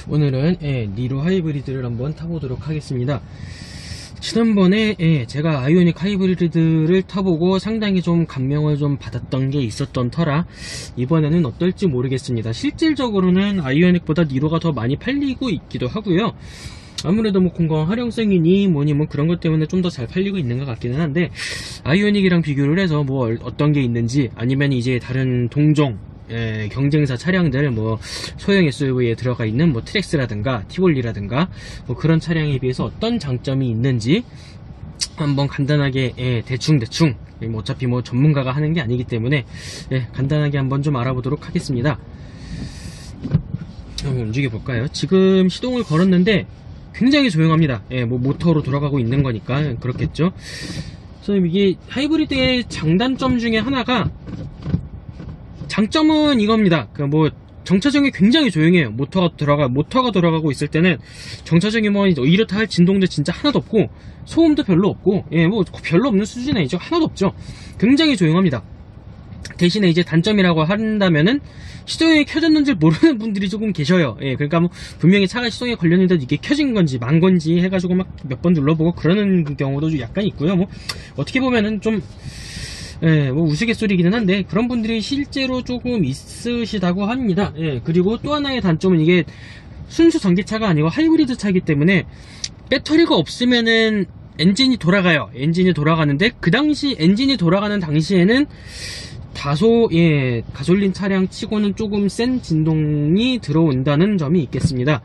오늘은 니로 하이브리드를 한번 타보도록 하겠습니다. 지난번에 제가 아이오닉 하이브리드를 타보고 상당히 좀 감명을 좀 받았던 게 있었던 터라 이번에는 어떨지 모르겠습니다. 실질적으로는 아이오닉보다 니로가 더 많이 팔리고 있기도 하고요. 아무래도 뭐 공간 활용성이니 뭐니 뭐 그런 것 때문에 좀 더 잘 팔리고 있는 것 같기는 한데, 아이오닉이랑 비교를 해서 뭐 어떤 게 있는지, 아니면 이제 다른 동종 경쟁사 차량들, 뭐 소형 SUV에 들어가 있는 뭐 트랙스라든가 티볼리라든가 뭐 그런 차량에 비해서 어떤 장점이 있는지 한번 간단하게 대충 뭐 어차피 뭐 전문가가 하는 게 아니기 때문에 간단하게 한번 좀 알아보도록 하겠습니다. 한번 움직여 볼까요? 지금 시동을 걸었는데 굉장히 조용합니다. 뭐 모터로 돌아가고 있는 거니까 그렇겠죠. 그래서 이게 하이브리드의 장단점 중에 하나가, 장점은 이겁니다. 뭐 정차정이 굉장히 조용해요. 모터가 돌아가고 있을 때는 정차정이 뭐 이렇다 할 진동도 진짜 하나도 없고, 소음도 별로 없고, 뭐 별로 없는 수준이 아니죠. 하나도 없죠. 굉장히 조용합니다. 대신에 이제 단점이라고 한다면은 시동이 켜졌는지 모르는 분들이 조금 계셔요. 그러니까 뭐 분명히 차가 시동에 걸렸는데도 이게 켜진 건지 만 건지 해가지고 막 몇 번 눌러보고 그러는 경우도 좀 약간 있고요. 뭐 어떻게 보면은 좀 뭐 우스갯소리기는 한데 그런 분들이 실제로 조금 있으시다고 합니다. 그리고 또 하나의 단점은 이게 순수 전기차가 아니고 하이브리드 차이기 때문에 배터리가 없으면은 엔진이 돌아가요. 엔진이 돌아가는데 그 당시 엔진이 돌아가는 당시에는 다소 가솔린 차량 치고는 조금 센 진동이 들어온다는 점이 있겠습니다.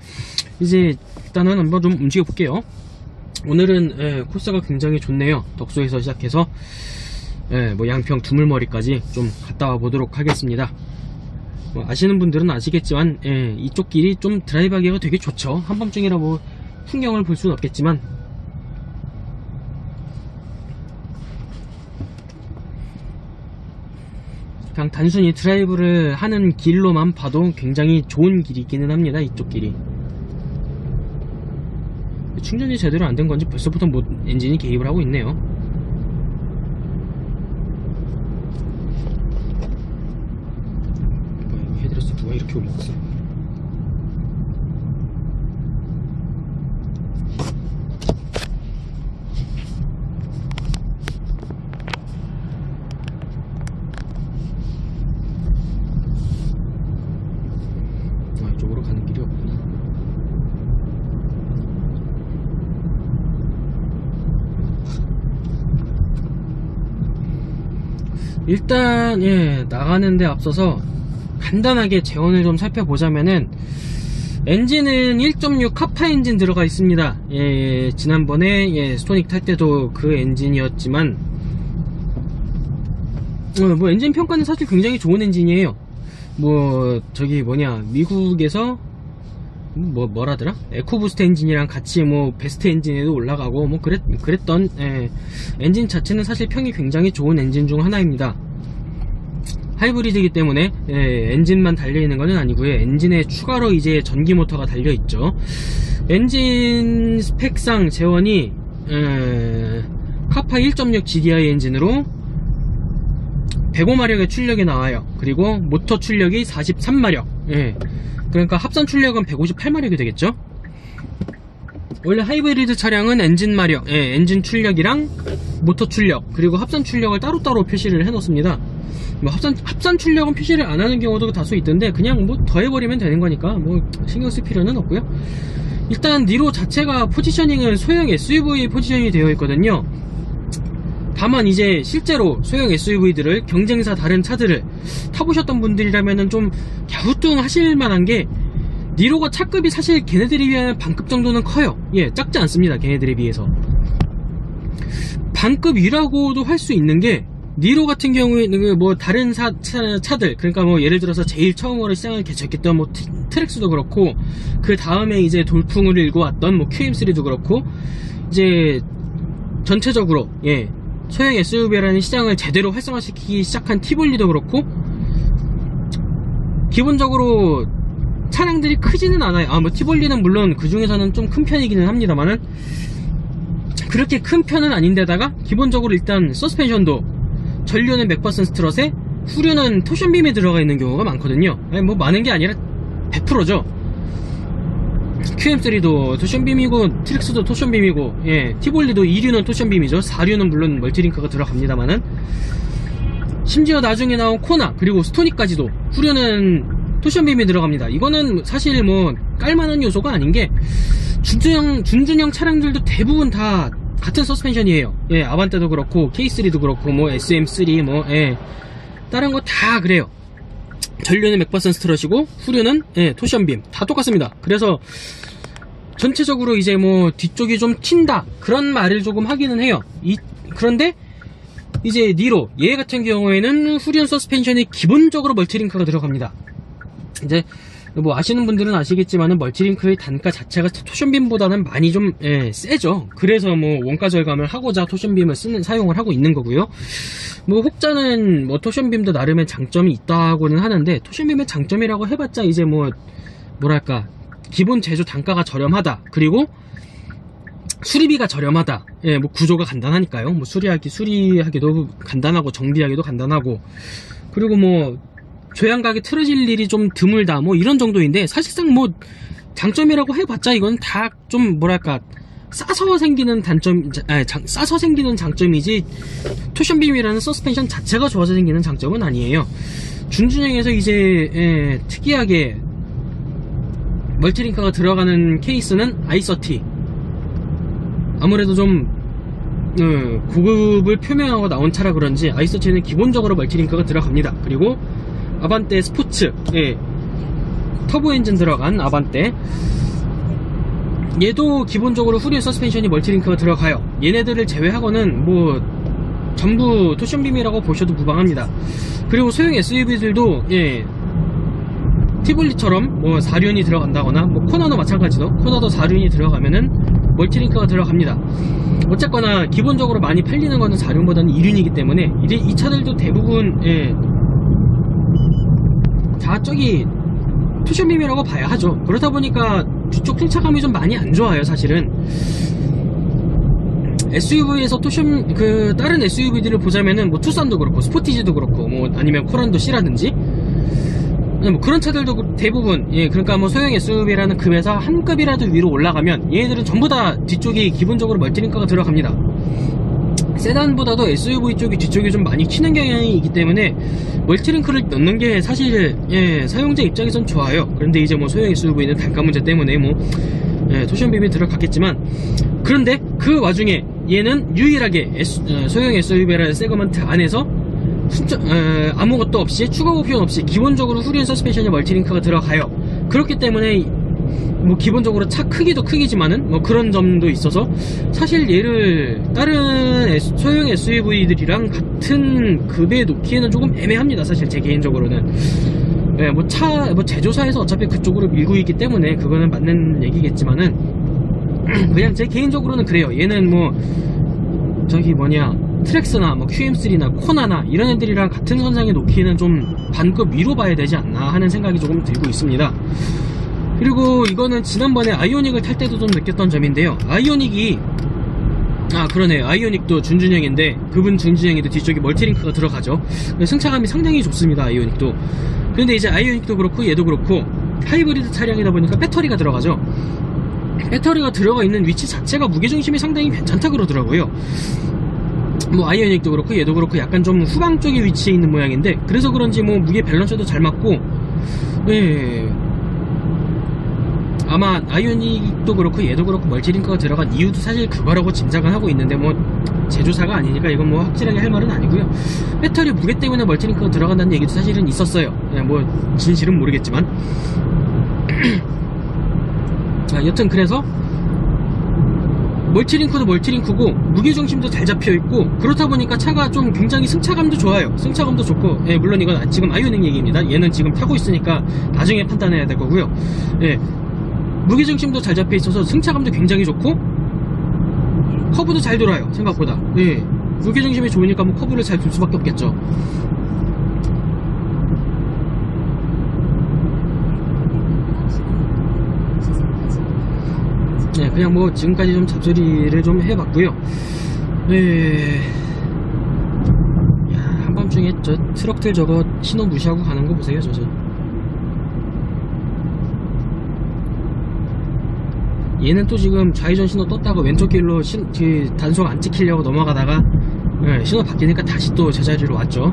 이제 일단은 한번 좀 움직여 볼게요. 오늘은 코스가 굉장히 좋네요. 덕소에서 시작해서 뭐 양평 두물머리까지 좀 갔다 와 보도록 하겠습니다. 뭐 아시는 분들은 아시겠지만 이쪽 길이 좀 드라이브하기가 되게 좋죠. 한밤중이라 뭐 풍경을 볼 수는 없겠지만 그냥 단순히 드라이브를 하는 길로만 봐도 굉장히 좋은 길이기는 합니다. 이쪽 길이. 충전이 제대로 안 된 건지 벌써부터 뭐 엔진이 개입을 하고 있네요. 헤드레스 누가 이렇게 올렸어? 이쪽으로 가는 길이 없구나. 일단 나가는데 앞서서 간단하게 재원을 좀 살펴보자면은, 엔진은 1.6 카파 엔진 들어가 있습니다. 지난번에 스토닉 탈 때도 그 엔진이었지만 뭐 엔진 평가는 사실 굉장히 좋은 엔진이에요. 뭐 저기 뭐냐, 미국에서 뭐라더라? 에코부스트 엔진이랑 같이 뭐 베스트 엔진에도 올라가고 뭐 그랬던 엔진 자체는 사실 평이 굉장히 좋은 엔진 중 하나입니다. 하이브리드이기 때문에 엔진만 달려있는 것은 아니고요. 엔진에 추가로 이제 전기 모터가 달려있죠. 엔진 스펙상 재원이 카파 1.6 GDI 엔진으로 105마력의 출력이 나와요. 그리고 모터 출력이 43마력. 그러니까 합산 출력은 158마력이 되겠죠. 원래 하이브리드 차량은 엔진 마력, 엔진 출력이랑 모터 출력, 그리고 합산 출력을 따로따로 표시를 해 놓습니다. 뭐 합산 출력은 표시를 안 하는 경우도 다소 있던데, 그냥 뭐 더해버리면 되는 거니까 뭐 신경 쓸 필요는 없고요. 일단 니로 자체가 포지셔닝은 소형 SUV 포지셔닝이 되어 있거든요. 다만 이제 실제로 소형 SUV들을, 경쟁사 다른 차들을 타보셨던 분들이라면은 좀 갸우뚱하실 만한 게, 니로가 차급이 사실 걔네들에 비하면 반급 정도는 커요. 작지 않습니다. 걔네들에 비해서. 반급 위라고도 할 수 있는 게, 니로 같은 경우에는 뭐 다른 차들, 그러니까 뭐 예를 들어서 제일 처음으로 시장을 개척했던 뭐 트랙스도 그렇고, 그 다음에 이제 돌풍을 일고 왔던 뭐 QM3도 그렇고, 이제 전체적으로 소형 SUV라는 시장을 제대로 활성화시키기 시작한 티볼리도 그렇고, 기본적으로 차량들이 크지는 않아요. 뭐 티볼리는 물론 그 중에서는 좀 큰 편이기는 합니다만은 그렇게 큰 편은 아닌데다가 기본적으로 일단 서스펜션도 전류는 맥퍼슨 스트럿에 후륜은 토션빔에 들어가 있는 경우가 많거든요. 뭐 많은 게 아니라 100%죠. QM3도 토션빔이고 트릭스도 토션빔이고, 예, 티볼리도 2류는 토션빔이죠. 4류는 물론 멀티링크가 들어갑니다만은, 심지어 나중에 나온 코나 그리고 스토닉까지도 후륜은 토션빔이 들어갑니다. 이거는 사실 뭐 깔만한 요소가 아닌게, 준준형 차량들도 대부분 다 같은 서스펜션이에요. 예, 아반떼도 그렇고 K3도 그렇고 뭐 SM3 뭐, 예, 다른 거 다 그래요. 전류는 맥버슨 스트럿이고 후륜은, 예, 토션빔 다 똑같습니다. 그래서 전체적으로 이제 뭐 뒤쪽이 좀 튄다 그런 말을 조금 하기는 해요. 그런데 이제 니로 얘 같은 경우에는 후륜 서스펜션이 기본적으로 멀티링크가 들어갑니다. 이제 뭐 아시는 분들은 아시겠지만은 멀티링크의 단가 자체가 토션빔보다는 많이 좀, 예, 세죠. 그래서 뭐 원가 절감을 하고자 토션빔을 사용을 하고 있는 거고요. 뭐 혹자는 뭐 토션빔도 나름의 장점이 있다고는 하는데, 토션빔의 장점이라고 해봤자 이제 뭐 뭐랄까, 기본 제조 단가가 저렴하다, 그리고 수리비가 저렴하다. 예, 뭐 구조가 간단하니까요. 뭐 수리하기도 간단하고 정비하기도 간단하고, 그리고 뭐 조향각이 틀어질 일이 좀 드물다, 뭐 이런 정도인데, 사실상 뭐 장점이라고 해봤자 이건 다 좀 뭐랄까, 싸서 생기는 장점이지 토션빔이라는 서스펜션 자체가 좋아서 생기는 장점은 아니에요. 준준형에서 이제, 예, 특이하게 멀티링크가 들어가는 케이스는 i30. 아무래도 좀 고급을 표명하고 나온 차라 그런지 i30는 기본적으로 멀티링크가 들어갑니다. 그리고 아반떼 스포츠, 예, 터보 엔진 들어간 아반떼, 얘도 기본적으로 후륜 서스펜션이 멀티링크가 들어가요. 얘네들을 제외하고는 뭐 전부 토션빔이라고 보셔도 무방합니다. 그리고 소형 SUV들도, 예, 티볼리처럼 뭐 4륜이 들어간다거나, 뭐 코나도 마찬가지죠. 코나도 4륜이 들어가면은 멀티링크가 들어갑니다. 어쨌거나 기본적으로 많이 팔리는 거는 4륜보다는 2륜이기 때문에 이 차들도 대부분, 예, 다 저기 토션빔이라고 봐야 하죠. 그러다 보니까 뒤쪽 승차감이 좀 많이 안 좋아요, 사실은. SUV에서 다른 SUV들을 보자면은 뭐 투싼도 그렇고 스포티지도 그렇고 뭐 아니면 코란도 C라든지 뭐 그런 차들도 대부분, 예, 그러니까 뭐 소형 SUV라는 급에서 한 급이라도 위로 올라가면 얘네들은 전부 다 뒤쪽이 기본적으로 멀티링크가 들어갑니다. 세단보다도 SUV 쪽이 뒤쪽이 좀 많이 튀는 경향이 있기 때문에 멀티링크를 넣는 게 사실, 예, 사용자 입장에선 좋아요. 그런데 이제 뭐 소형 SUV는 단가 문제 때문에 뭐, 예, 토션빔이 들어갔겠지만, 그런데 그 와중에 얘는 유일하게 소형 SUV라는 세그먼트 안에서 아무것도 없이, 추가 옵션 없이 기본적으로 후륜 서스펜션에 멀티링크가 들어가요. 그렇기 때문에 뭐 기본적으로 차 크기도 크기지만은 뭐 그런 점도 있어서 사실 얘를 다른 소형 SUV들이랑 같은 급에 놓기에는 조금 애매합니다. 사실 제 개인적으로는. 네, 뭐 제조사에서 어차피 그쪽으로 밀고 있기 때문에 그거는 맞는 얘기겠지만은 그냥 제 개인적으로는 그래요. 얘는 뭐 저기 트렉스나 뭐 QM3나 코나나 이런 애들이랑 같은 선상에 놓기에는 좀 반급 위로 봐야 되지 않나 하는 생각이 조금 들고 있습니다. 그리고 이거는 지난번에 아이오닉을 탈 때도 좀 느꼈던 점인데요. 그러네요. 아이오닉도 준준형인데 그분 준준형인데 뒤쪽에 멀티링크가 들어가죠. 승차감이 상당히 좋습니다, 아이오닉도. 그런데 이제 아이오닉도 그렇고 얘도 그렇고 하이브리드 차량이다 보니까 배터리가 들어가죠. 배터리가 들어가 있는 위치 자체가 무게중심이 상당히 괜찮다 그러더라고요. 뭐 아이오닉도 그렇고 얘도 그렇고 약간 좀 후방 쪽에 위치해 있는 모양인데, 그래서 그런지 뭐 무게 밸런스도 잘 맞고, 예, 아마 아이오닉도 그렇고 얘도 그렇고 멀티링크가 들어간 이유도 사실 그거라고 짐작은 하고 있는데, 뭐 제조사가 아니니까 이건 뭐 확실하게 할 말은 아니고요. 배터리 무게 때문에 멀티링크가 들어간다는 얘기도 사실은 있었어요. 뭐 진실은 모르겠지만 여튼 그래서 멀티링크도 멀티링크고 무게중심도 잘 잡혀있고, 그렇다 보니까 차가 좀 굉장히 승차감도 좋아요. 승차감도 좋고, 예, 물론 이건 지금 아이오닉 얘기입니다. 얘는 지금 타고 있으니까 나중에 판단해야 될 거고요. 예, 무게중심도 잘 잡혀있어서 승차감도 굉장히 좋고 커브도 잘 돌아요, 생각보다. 예, 무게중심이 좋으니까 뭐 커브를 잘 돌 수밖에 없겠죠. 네, 그냥 뭐 지금까지 좀 잡소리를 좀 해봤고요. 네, 야, 한밤중에 저 트럭들 저거 신호 무시하고 가는 거 보세요, 저. 얘는 또 지금 좌회전 신호 떴다가 왼쪽 길로 단속 안 찍히려고 넘어가다가 신호 바뀌니까 다시 또 제자리로 왔죠.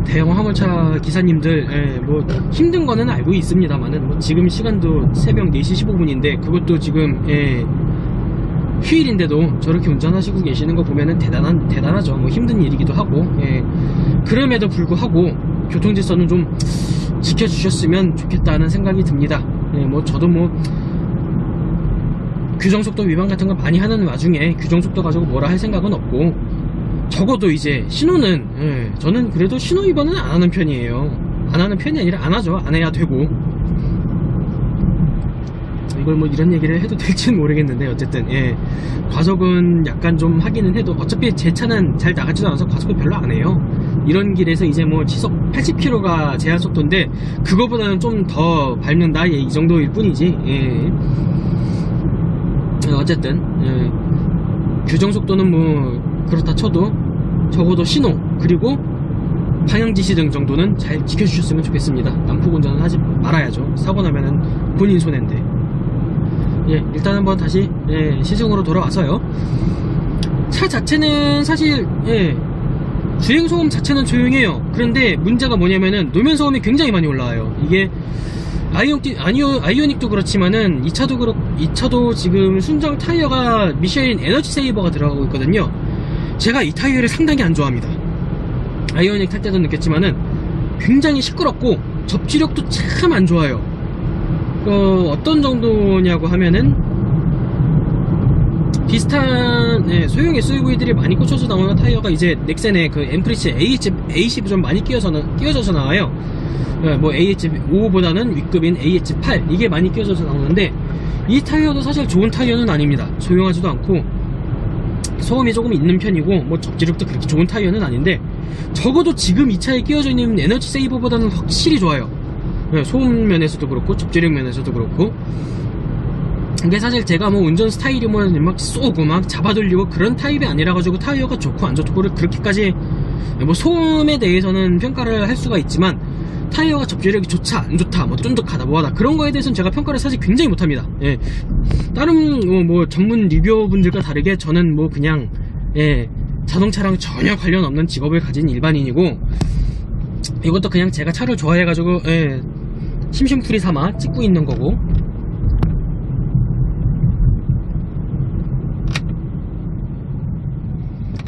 대형 화물차 기사님들 뭐 힘든 거는 알고 있습니다만은 뭐 지금 시간도 새벽 4시 15분인데 그것도 지금 휴일인데도 저렇게 운전하시고 계시는 거 보면은 대단하죠. 뭐 힘든 일이기도 하고 그럼에도 불구하고 교통질서는 좀 지켜주셨으면 좋겠다는 생각이 듭니다. 뭐 저도 뭐 규정속도 위반 같은 거 많이 하는 와중에 규정속도 가지고 뭐라 할 생각은 없고, 적어도 이제 신호는 저는 그래도 신호 위반은 안 하는 편이에요. 안 하는 편이 아니라 안 하죠. 안 해야 되고. 이걸 뭐 이런 얘기를 해도 될지는 모르겠는데 어쨌든 과속은 약간 좀 하기는 해도 어차피 제 차는 잘 나가지도 않아서 과속을 별로 안 해요. 이런 길에서 이제 뭐 시속 80km가 제한 속도인데 그거보다는 좀 더 밟는다 이 정도일 뿐이지. 어쨌든 규정 속도는 뭐 그렇다 쳐도 적어도 신호 그리고 방향지시 등 정도는 잘 지켜주셨으면 좋겠습니다. 난폭 운전은 하지 말아야죠. 사고 나면은 본인 손해인데. 일단 한번 다시 시승으로 돌아와서요. 차 자체는 사실 주행소음 자체는 조용해요. 그런데 문제가 뭐냐면은 노면소음이 굉장히 많이 올라와요. 이게 아이오닉도 그렇지만은 이 차도 지금 순정 타이어가 미쉐린 에너지 세이버가 들어가고 있거든요. 제가 이 타이어를 상당히 안 좋아합니다. 아이오닉 탈 때도 느꼈지만은 굉장히 시끄럽고 접지력도 참 안 좋아요. 어떤 정도냐고 하면은 비슷한 소형 SUV들이 많이 꽂혀서 나오는 타이어가 이제 넥센의 그 엠프리치 AH 좀 많이 끼워져서 나와요. 뭐 AH5보다는 윗급인 AH8 이게 많이 끼워져서 나오는데 이 타이어도 사실 좋은 타이어는 아닙니다. 조용하지도 않고 소음이 조금 있는 편이고 뭐 접지력도 그렇게 좋은 타이어는 아닌데 적어도 지금 이 차에 끼워져 있는 에너지 세이버보다는 확실히 좋아요. 소음 면에서도 그렇고 접지력 면에서도 그렇고. 근데 사실 제가 뭐 운전 스타일이 뭐 막 쏘고 막 잡아돌리고 그런 타입이 아니라 가지고 타이어가 좋고 안 좋고를 그렇게까지 뭐 소음에 대해서는 평가를 할 수가 있지만 타이어가 접지력이 좋다 안 좋다 뭐 쫀득하다 뭐하다 그런 거에 대해서는 제가 평가를 사실 굉장히 못합니다. 다른 뭐 전문 리뷰어분들과 다르게 저는 뭐 그냥 자동차랑 전혀 관련 없는 직업을 가진 일반인이고 이것도 그냥 제가 차를 좋아해가지고 심심풀이 삼아 찍고 있는 거고.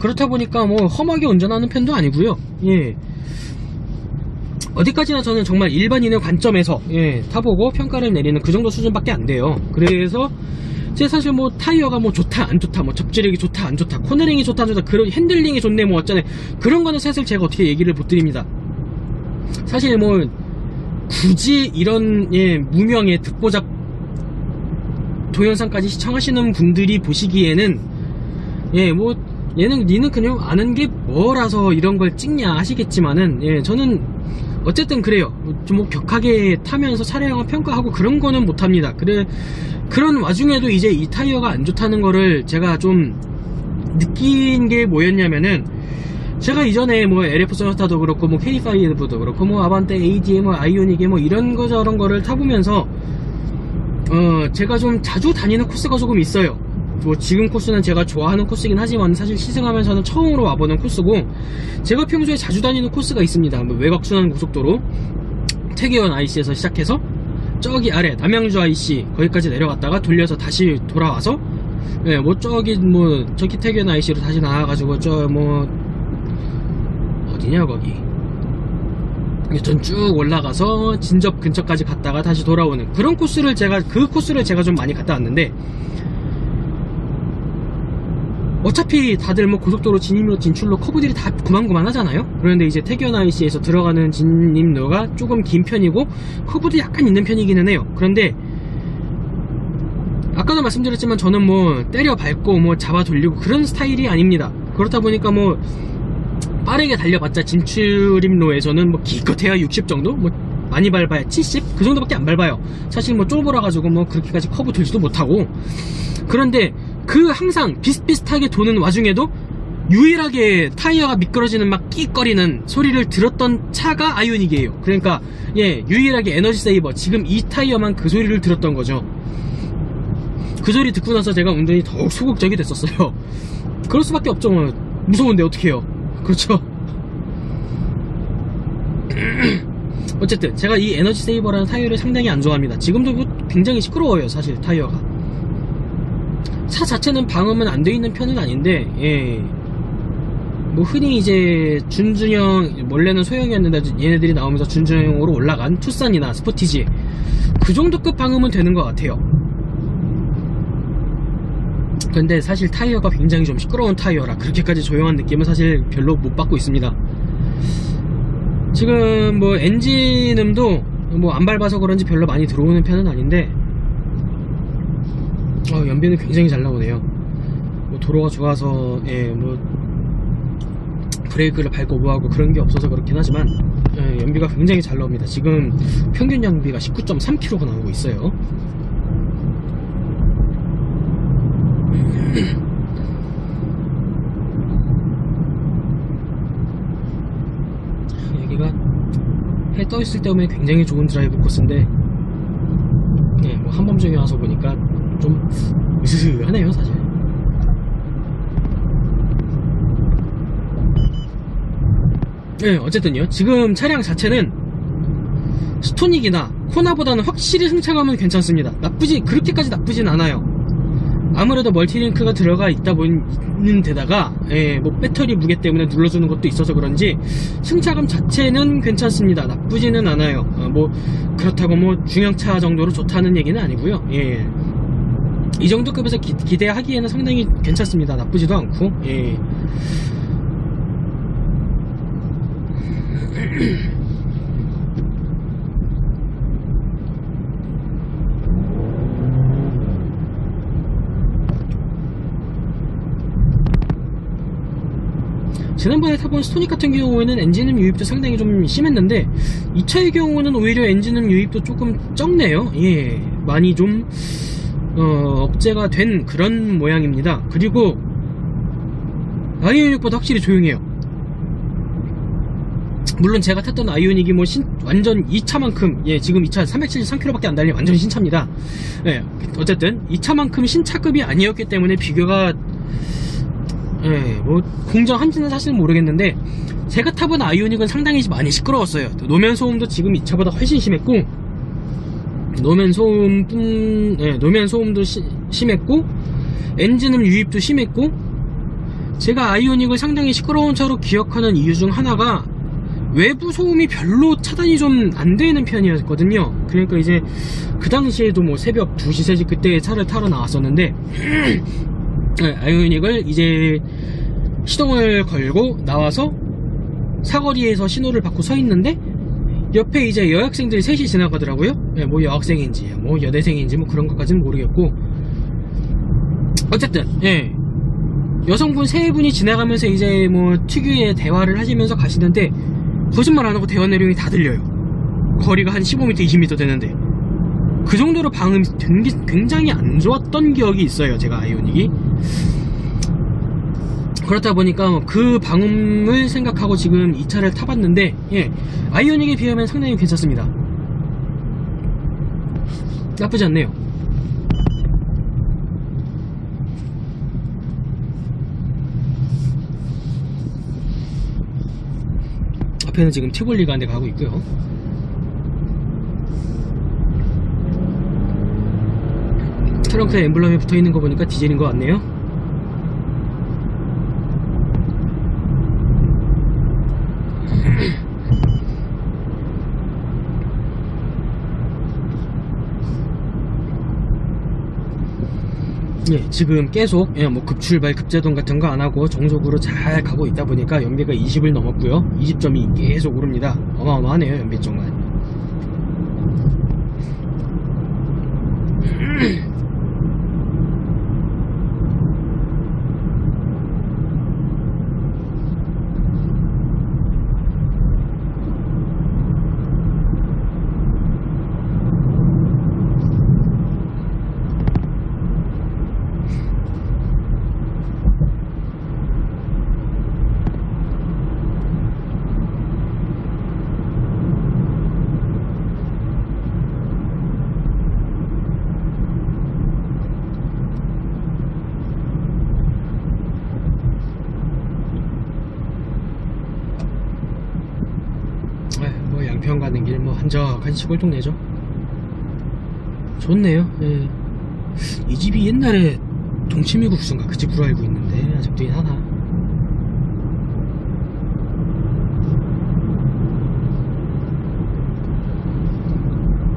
그렇다 보니까 뭐 험하게 운전하는 편도 아니고요. 어디까지나 저는 정말 일반인의 관점에서 타보고 평가를 내리는 그 정도 수준밖에 안 돼요. 그래서 제 사실 뭐 타이어가 뭐 좋다 안 좋다 뭐 접지력이 좋다 안 좋다 코너링이 좋다 안 좋다 그런 핸들링이 좋네 뭐 어쩌네 그런 거는 사실 제가 어떻게 얘기를 못 드립니다. 사실 뭐 굳이 이런 무명의 듣보잡 동영상까지 시청하시는 분들이 보시기에는 뭐 니는 그냥 아는 게 뭐라서 이런 걸 찍냐 하시겠지만은 저는 어쨌든 그래요. 좀 뭐 격하게 타면서 차량을 평가하고 그런 거는 못합니다. 그런 와중에도 이제 이 타이어가 안 좋다는 거를 제가 좀 느낀 게 뭐였냐면은 제가 이전에 뭐 LF 소나타도 그렇고 뭐 K5도 그렇고 뭐 아반떼 AD에 뭐 아이오닉에 뭐 이런 거 저런 거를 타보면서 제가 좀 자주 다니는 코스가 조금 있어요. 뭐 지금 코스는 제가 좋아하는 코스이긴 하지만 사실 시승하면서는 처음으로 와보는 코스고 제가 평소에 자주 다니는 코스가 있습니다. 뭐 외곽순환 고속도로 태계원 IC에서 시작해서 저기 아래 남양주 IC 거기까지 내려갔다가 돌려서 다시 돌아와서 뭐 저기 태계원 IC로 다시 나와가지고 저 뭐 어디냐 거기 전 쭉 올라가서 진접 근처까지 갔다가 다시 돌아오는 그런 코스를 제가 좀 많이 갔다 왔는데 어차피 다들 뭐 고속도로 진입로 진출로 커브들이 다 그만그만 하잖아요. 그런데 이제 태견 IC에서 들어가는 진입로가 조금 긴 편이고 커브도 약간 있는 편이기는 해요. 그런데 아까도 말씀드렸지만 저는 뭐 때려 밟고 뭐 잡아 돌리고 그런 스타일이 아닙니다. 그렇다 보니까 뭐 빠르게 달려봤자 진출입로에서는 뭐 기껏해야 60 정도? 뭐 많이 밟아야 70? 그 정도밖에 안 밟아요. 사실 뭐 좁아라 가지고 뭐 그렇게까지 커브 돌지도 못하고. 그런데 항상 비슷비슷하게 도는 와중에도 유일하게 타이어가 미끄러지는 막 끼거리는 소리를 들었던 차가 아이오닉이에요. 그러니까 예, 유일하게 에너지 세이버, 지금 이 타이어만 그 소리를 들었던 거죠. 그 소리 듣고 나서 제가 운전이 더욱 소극적이 됐었어요. 그럴 수밖에 없죠. 무서운데 어떡해요. 그렇죠. 어쨌든 제가 이 에너지 세이버라는 타이어를 상당히 안 좋아합니다. 지금도 굉장히 시끄러워요, 사실 타이어가. 차 자체는 방음은 안 돼 있는 편은 아닌데, 예, 뭐 흔히 이제 준준형, 원래는 소형이었는데 얘네들이 나오면서 준준형으로 올라간 투싼이나 스포티지, 그 정도급 방음은 되는 것 같아요. 근데 사실 타이어가 굉장히 좀 시끄러운 타이어라 그렇게까지 조용한 느낌은 사실 별로 못 받고 있습니다. 지금 뭐 엔진음도 뭐 안 밟아서 그런지 별로 많이 들어오는 편은 아닌데, 연비는 굉장히 잘 나오네요. 뭐 도로가 좋아서 예, 뭐 브레이크를 밟고 뭐하고 그런 게 없어서 그렇긴 하지만, 예, 연비가 굉장히 잘 나옵니다. 지금 평균 연비가 19.3km가 나오고 있어요. 여기가 해 떠있을 때 오면 굉장히 좋은 드라이브 코스인데, 네, 뭐 한밤중에 와서 보니까 좀 으스스하네요 사실. 네, 어쨌든요, 지금 차량 자체는 스토닉이나 코나보다는 확실히 승차감은 괜찮습니다. 그렇게까지 나쁘진 않아요. 아무래도 멀티링크가 들어가 있는 데다가, 예, 뭐 배터리 무게 때문에 눌러주는 것도 있어서 그런지 승차감 자체는 괜찮습니다. 나쁘지는 않아요. 뭐 그렇다고 뭐 중형차 정도로 좋다는 얘기는 아니고요. 예, 이 정도 급에서 기대하기에는 상당히 괜찮습니다. 나쁘지도 않고. 예. 지난번에 타본 스토닉 같은 경우에는 엔진음 유입도 상당히 좀 심했는데, 이 차의 경우는 오히려 엔진음 유입도 조금 적네요. 예, 많이 좀 억제가 된 그런 모양입니다. 그리고 아이오닉보다 확실히 조용해요. 물론 제가 탔던 아이오닉이 뭐 완전 이 차만큼, 예, 지금 이 차 373km밖에 안 달린 완전 신차입니다. 예, 어쨌든 이 차만큼 신차급이 아니었기 때문에 비교가, 예, 뭐 공정한지는 사실 모르겠는데, 제가 타본 아이오닉은 상당히 많이 시끄러웠어요. 노면 소음도 지금 이 차보다 훨씬 심했고, 노면 소음도 심했고, 엔진음 유입도 심했고, 제가 아이오닉을 상당히 시끄러운 차로 기억하는 이유 중 하나가 외부 소음이 별로 차단이 좀 안 되는 편이었거든요. 그러니까 이제 그 당시에도 뭐 새벽 2시, 3시 그때 차를 타러 나왔었는데, 아이오닉을 이제 시동을 걸고 나와서 사거리에서 신호를 받고 서 있는데, 옆에 이제 여학생들이 셋이 지나가더라고요. 네, 뭐 여학생인지 뭐 여대생인지 뭐 그런 것까지는 모르겠고, 어쨌든 예, 여성분 세 분이 지나가면서 이제 뭐 특유의 대화를 하시면서 가시는데, 거짓말 안 하고 대화 내용이 다 들려요. 거리가 한 15m, 20m 되는데. 그 정도로 방음이 굉장히 안 좋았던 기억이 있어요, 제가 아이오닉이. 그렇다 보니까 그 방음을 생각하고 지금 이 차를 타봤는데, 예, 아이오닉에 비하면 상당히 괜찮습니다. 나쁘지 않네요. 앞에는 지금 티볼리가 한 대 가고 있고요. 트렁크에 엠블럼이 붙어있는 거 보니까 디젤인 것 같네요. 예, 지금 계속, 예, 뭐 급출발, 급제동 같은 거 안 하고 정속으로 잘 가고 있다 보니까 연비가 20을 넘었고요. 20점이 계속 오릅니다. 어마어마하네요, 연비 정말. 부평 가는 길 뭐 한적한 시골 동네죠. 좋네요. 예. 이 집이 옛날에 동치미국 수인가 그 집으로 알고 있는데 아직도 하나.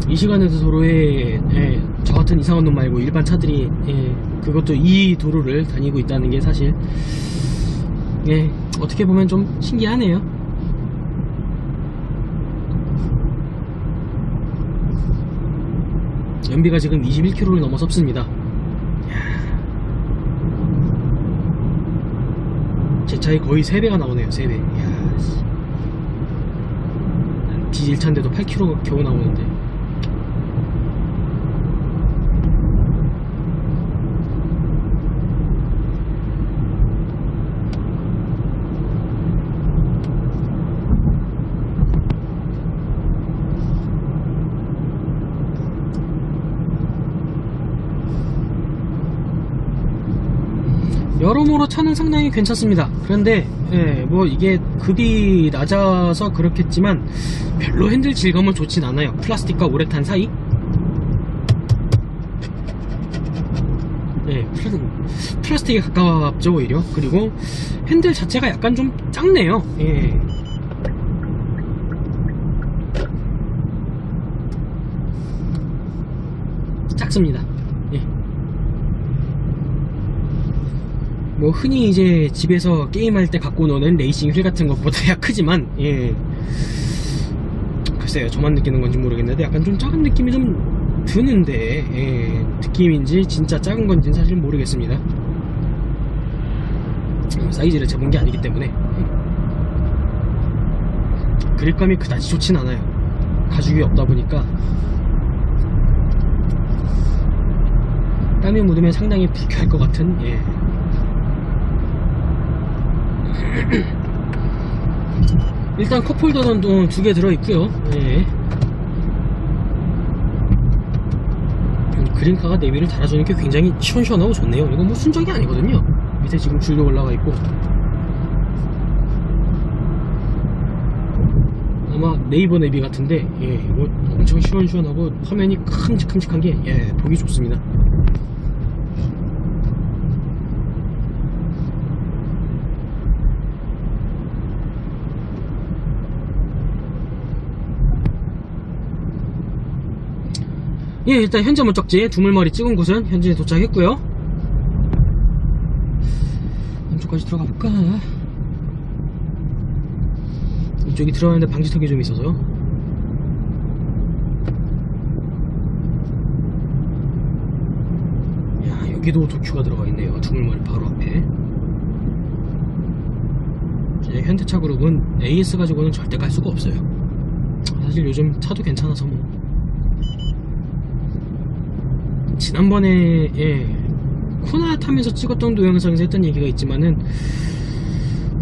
이 시간에도 도로에 저 같은 이상한 놈 말고 일반 차들이 그것도 이 도로를 다니고 있다는 게 사실 어떻게 보면 좀 신기하네요. 연비가 지금 21km를 넘어섰습니다. 제 차이 거의 3배가 나오네요. 3배. 이야, 디젤 차인데도 8km 겨우 나오는데. 여러모로 차는 상당히 괜찮습니다. 그런데 뭐 이게 급이 낮아서 그렇겠지만 별로 핸들 질감은 좋진 않아요. 플라스틱과 우레탄 사이. 플라스틱에 가깝죠 오히려. 그리고 핸들 자체가 약간 좀 작네요. 작습니다. 뭐 흔히 이제 집에서 게임할 때 갖고 노는 레이싱 휠 같은 것보다야 크지만 글쎄요, 저만 느끼는 건지 모르겠는데 약간 좀 작은 느낌이 좀 드는데 느낌인지 진짜 작은 건지는 사실 모르겠습니다. 사이즈를 재본 게 아니기 때문에. 그립감이 그다지 좋진 않아요. 가죽이 없다 보니까 땀이 묻으면 상당히 불쾌할 것 같은. 일단 컵홀더는 또 2개 들어있고요. 그린카가 내비를 달아주는 게 굉장히 시원시원하고 좋네요. 이거 뭐 순정이 아니거든요. 밑에 지금 줄도 올라가 있고 아마 네이버 내비 같은데 이거 엄청 시원시원하고 화면이 큼직큼직한 게 보기 좋습니다. 일단 현재 목적지 두물머리 찍은 곳은 현재 도착했고요. 안쪽까지 들어가 볼까? 이쪽이 들어가는데 방지턱이 좀 있어서. 야, 여기도 도큐가 들어가 있네요. 두물머리 바로 앞에. 이제 현대차 그룹은 AS 가지고는 절대 갈 수가 없어요. 사실 요즘 차도 괜찮아서 뭐. 지난번에 코나 타면서 찍었던 동영상에서 했던 얘기가 있지만은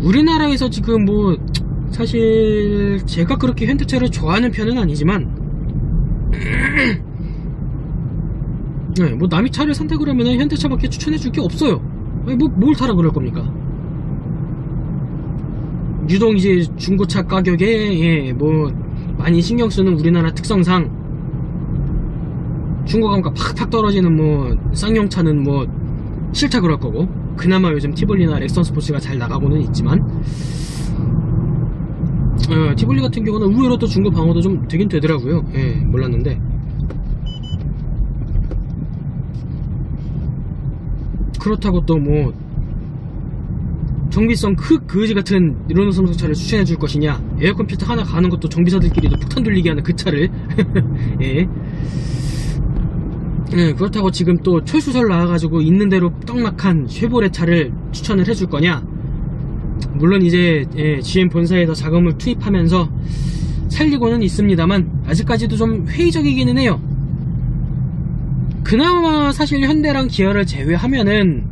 우리나라에서 지금 뭐 사실 제가 그렇게 현대차를 좋아하는 편은 아니지만 뭐 남이 차를 산다 그러면은 현대차밖에 추천해줄 게 없어요. 뭘 타라 그럴 겁니까? 유독 이제 중고차 가격에 뭐 많이 신경 쓰는 우리나라 특성상 중고감가 팍팍 떨어지는 뭐 쌍용차는 뭐 싫다 그럴 거고, 그나마 요즘 티볼리나 렉선 스포츠가 잘 나가고는 있지만 티볼리 같은 경우는 의외로 또 중고 방어도 좀 되긴 되더라고요. 몰랐는데. 그렇다고 또 뭐 정비성 그지 같은 이런 성차를 추천해 줄 것이냐, 에어컨 필터 하나 가는 것도 정비사들끼리도 폭탄 돌리게 하는 그 차를 그렇다고 지금 또 철수설 나와가지고 있는 대로 떡락한 쉐보레 차를 추천을 해줄 거냐. 물론 이제 GM 본사에서 자금을 투입하면서 살리고는 있습니다만 아직까지도 좀 회의적이기는 해요. 그나마 사실 현대랑 기아를 제외하면은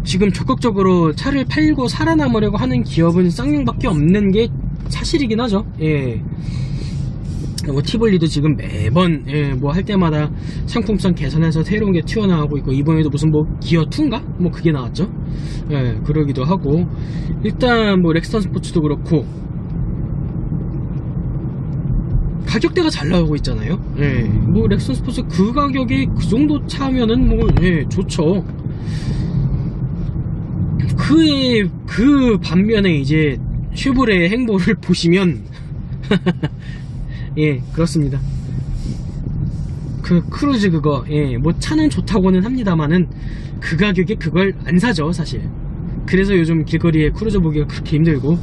지금 적극적으로 차를 팔고 살아남으려고 하는 기업은 쌍용밖에 없는 게 사실이긴 하죠. 뭐 티볼리도 지금 매번 뭐 할 때마다 상품성 개선해서 새로운 게 튀어나오고 있고, 이번에도 무슨 뭐 기어2인가? 뭐 그게 나왔죠. 그러기도 하고, 일단 뭐 렉스턴 스포츠도 그렇고 가격대가 잘 나오고 있잖아요. 예, 뭐 렉슨 스포츠 그 가격에 그 정도 차면은 뭐 예, 좋죠. 그 반면에 이제 쉐보레의 행보를 보시면 예, 그렇습니다. 그 크루즈 그거, 예, 뭐 차는 좋다고는 합니다만은 그 가격에 그걸 안 사죠, 사실. 그래서 요즘 길거리에 크루저 보기가 그렇게 힘들고,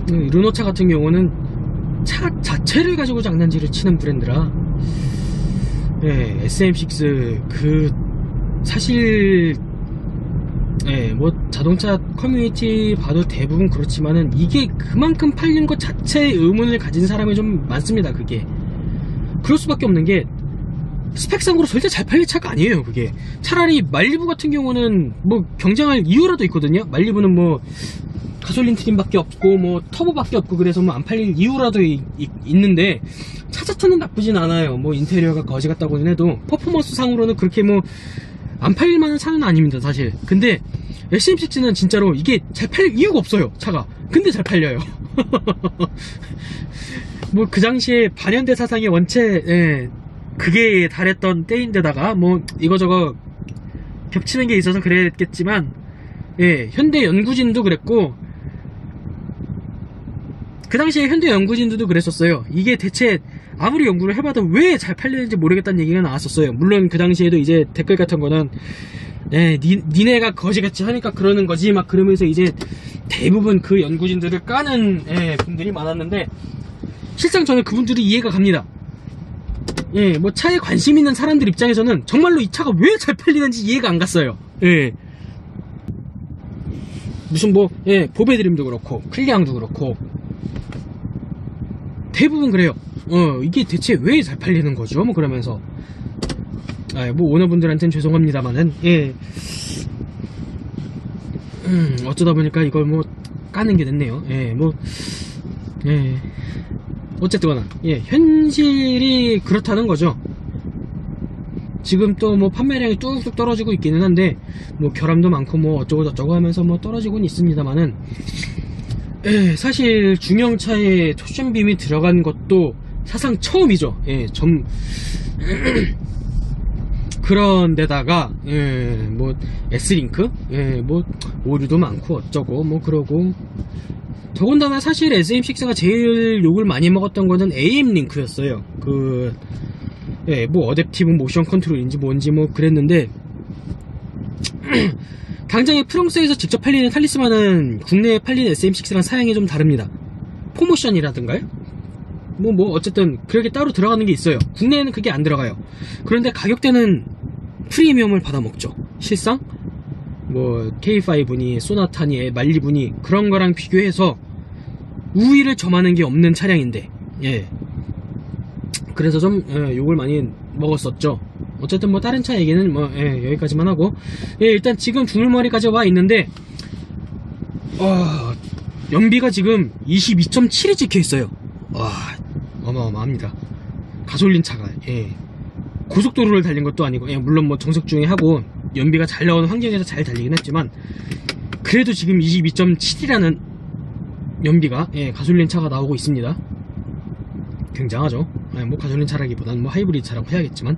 르노차 같은 경우는 차 자체를 가지고 장난질을 치는 브랜드라, 예, SM6 그 사실 예, 뭐 자동차 커뮤니티 봐도 대부분 그렇지만은 이게 그만큼 팔린 것 자체에 의문을 가진 사람이 좀 많습니다. 그게 그럴 수밖에 없는 게 스펙상으로 절대 잘 팔릴 차가 아니에요. 그게 차라리 말리부 같은 경우는 뭐 경쟁할 이유라도 있거든요. 말리부는 뭐 가솔린 트림밖에 없고 뭐 터보밖에 없고 그래서 뭐 안 팔릴 이유라도 있는데 차 자체는 나쁘진 않아요. 뭐 인테리어가 거지 같다고는 해도 퍼포먼스 상으로는 그렇게 뭐 안 팔릴 만한 차는 아닙니다, 사실. 근데 SM6는 진짜로 이게 잘 팔릴 이유가 없어요, 차가. 근데 잘 팔려요. 뭐 그 당시에 반현대 사상의 원체, 예, 그게 달했던 때인데다가 뭐 이거저거 겹치는 게 있어서 그랬겠지만, 예, 현대 연구진도 그랬고 그 당시에 현대 연구진들도 그랬었어요. 이게 대체 아무리 연구를 해봐도 왜 잘 팔리는지 모르겠다는 얘기가 나왔었어요. 물론 그 당시에도 이제 댓글 같은 거는 예, 니네가 거지같이 하니까 그러는 거지 막 그러면서 이제 대부분 그 연구진들을 까는 예, 분들이 많았는데 실상 저는 그분들이 이해가 갑니다. 예, 뭐 차에 관심 있는 사람들 입장에서는 정말로 이 차가 왜 잘 팔리는지 이해가 안 갔어요. 예. 무슨 뭐 예, 보배드림도 그렇고 클리앙도 그렇고 대부분 그래요. 이게 대체 왜 잘 팔리는 거죠? 뭐 그러면서 뭐 오너분들한테는 죄송합니다만은 예, 어쩌다 보니까 이걸 뭐 까는 게 됐네요. 예, 뭐 예, 어쨌거나 예, 현실이 그렇다는 거죠. 지금 또 뭐 판매량이 뚝뚝 떨어지고 있기는 한데 뭐 결함도 많고 뭐 어쩌고 저쩌고 하면서 뭐 떨어지고는 있습니다만은 예, 사실 중형차에 토션빔이 들어간 것도 사상 처음이죠. 예, 그런 데다가 예, 뭐 S링크, 예, 뭐 오류도 많고 어쩌고 뭐 그러고 더군다나 사실 SM6가 제일 욕을 많이 먹었던 거는 AM링크였어요. 그 예, 뭐 어댑티브 모션 컨트롤인지 뭔지 뭐 그랬는데 당장에 프랑스에서 직접 팔리는 탈리스만은 국내에 팔리는 SM6랑 사양이 좀 다릅니다. 포모션이라든가요? 뭐 어쨌든 그렇게 따로 들어가는 게 있어요. 국내에는 그게 안 들어가요. 그런데 가격대는 프리미엄을 받아먹죠. 실상 뭐 K5니 소나타니 말리부니 그런 거랑 비교해서 우위를 점하는 게 없는 차량인데 예, 그래서 좀 예, 욕을 많이 먹었었죠. 어쨌든 뭐 다른 차 얘기는 뭐 예, 여기까지만 하고 예, 일단 지금 중물머리까지 와 있는데 연비가 지금 22.7이 찍혀 있어요. 와, 어마어마합니다. 가솔린 차가 예, 고속도로를 달린 것도 아니고 예, 물론 뭐 정석 중에 하고 연비가 잘 나오는 환경에서 잘 달리긴 했지만 그래도 지금 22.7이라는 연비가 예, 가솔린 차가 나오고 있습니다. 굉장하죠. 예, 뭐 가솔린 차라기보다는 뭐 하이브리드 차라고 해야겠지만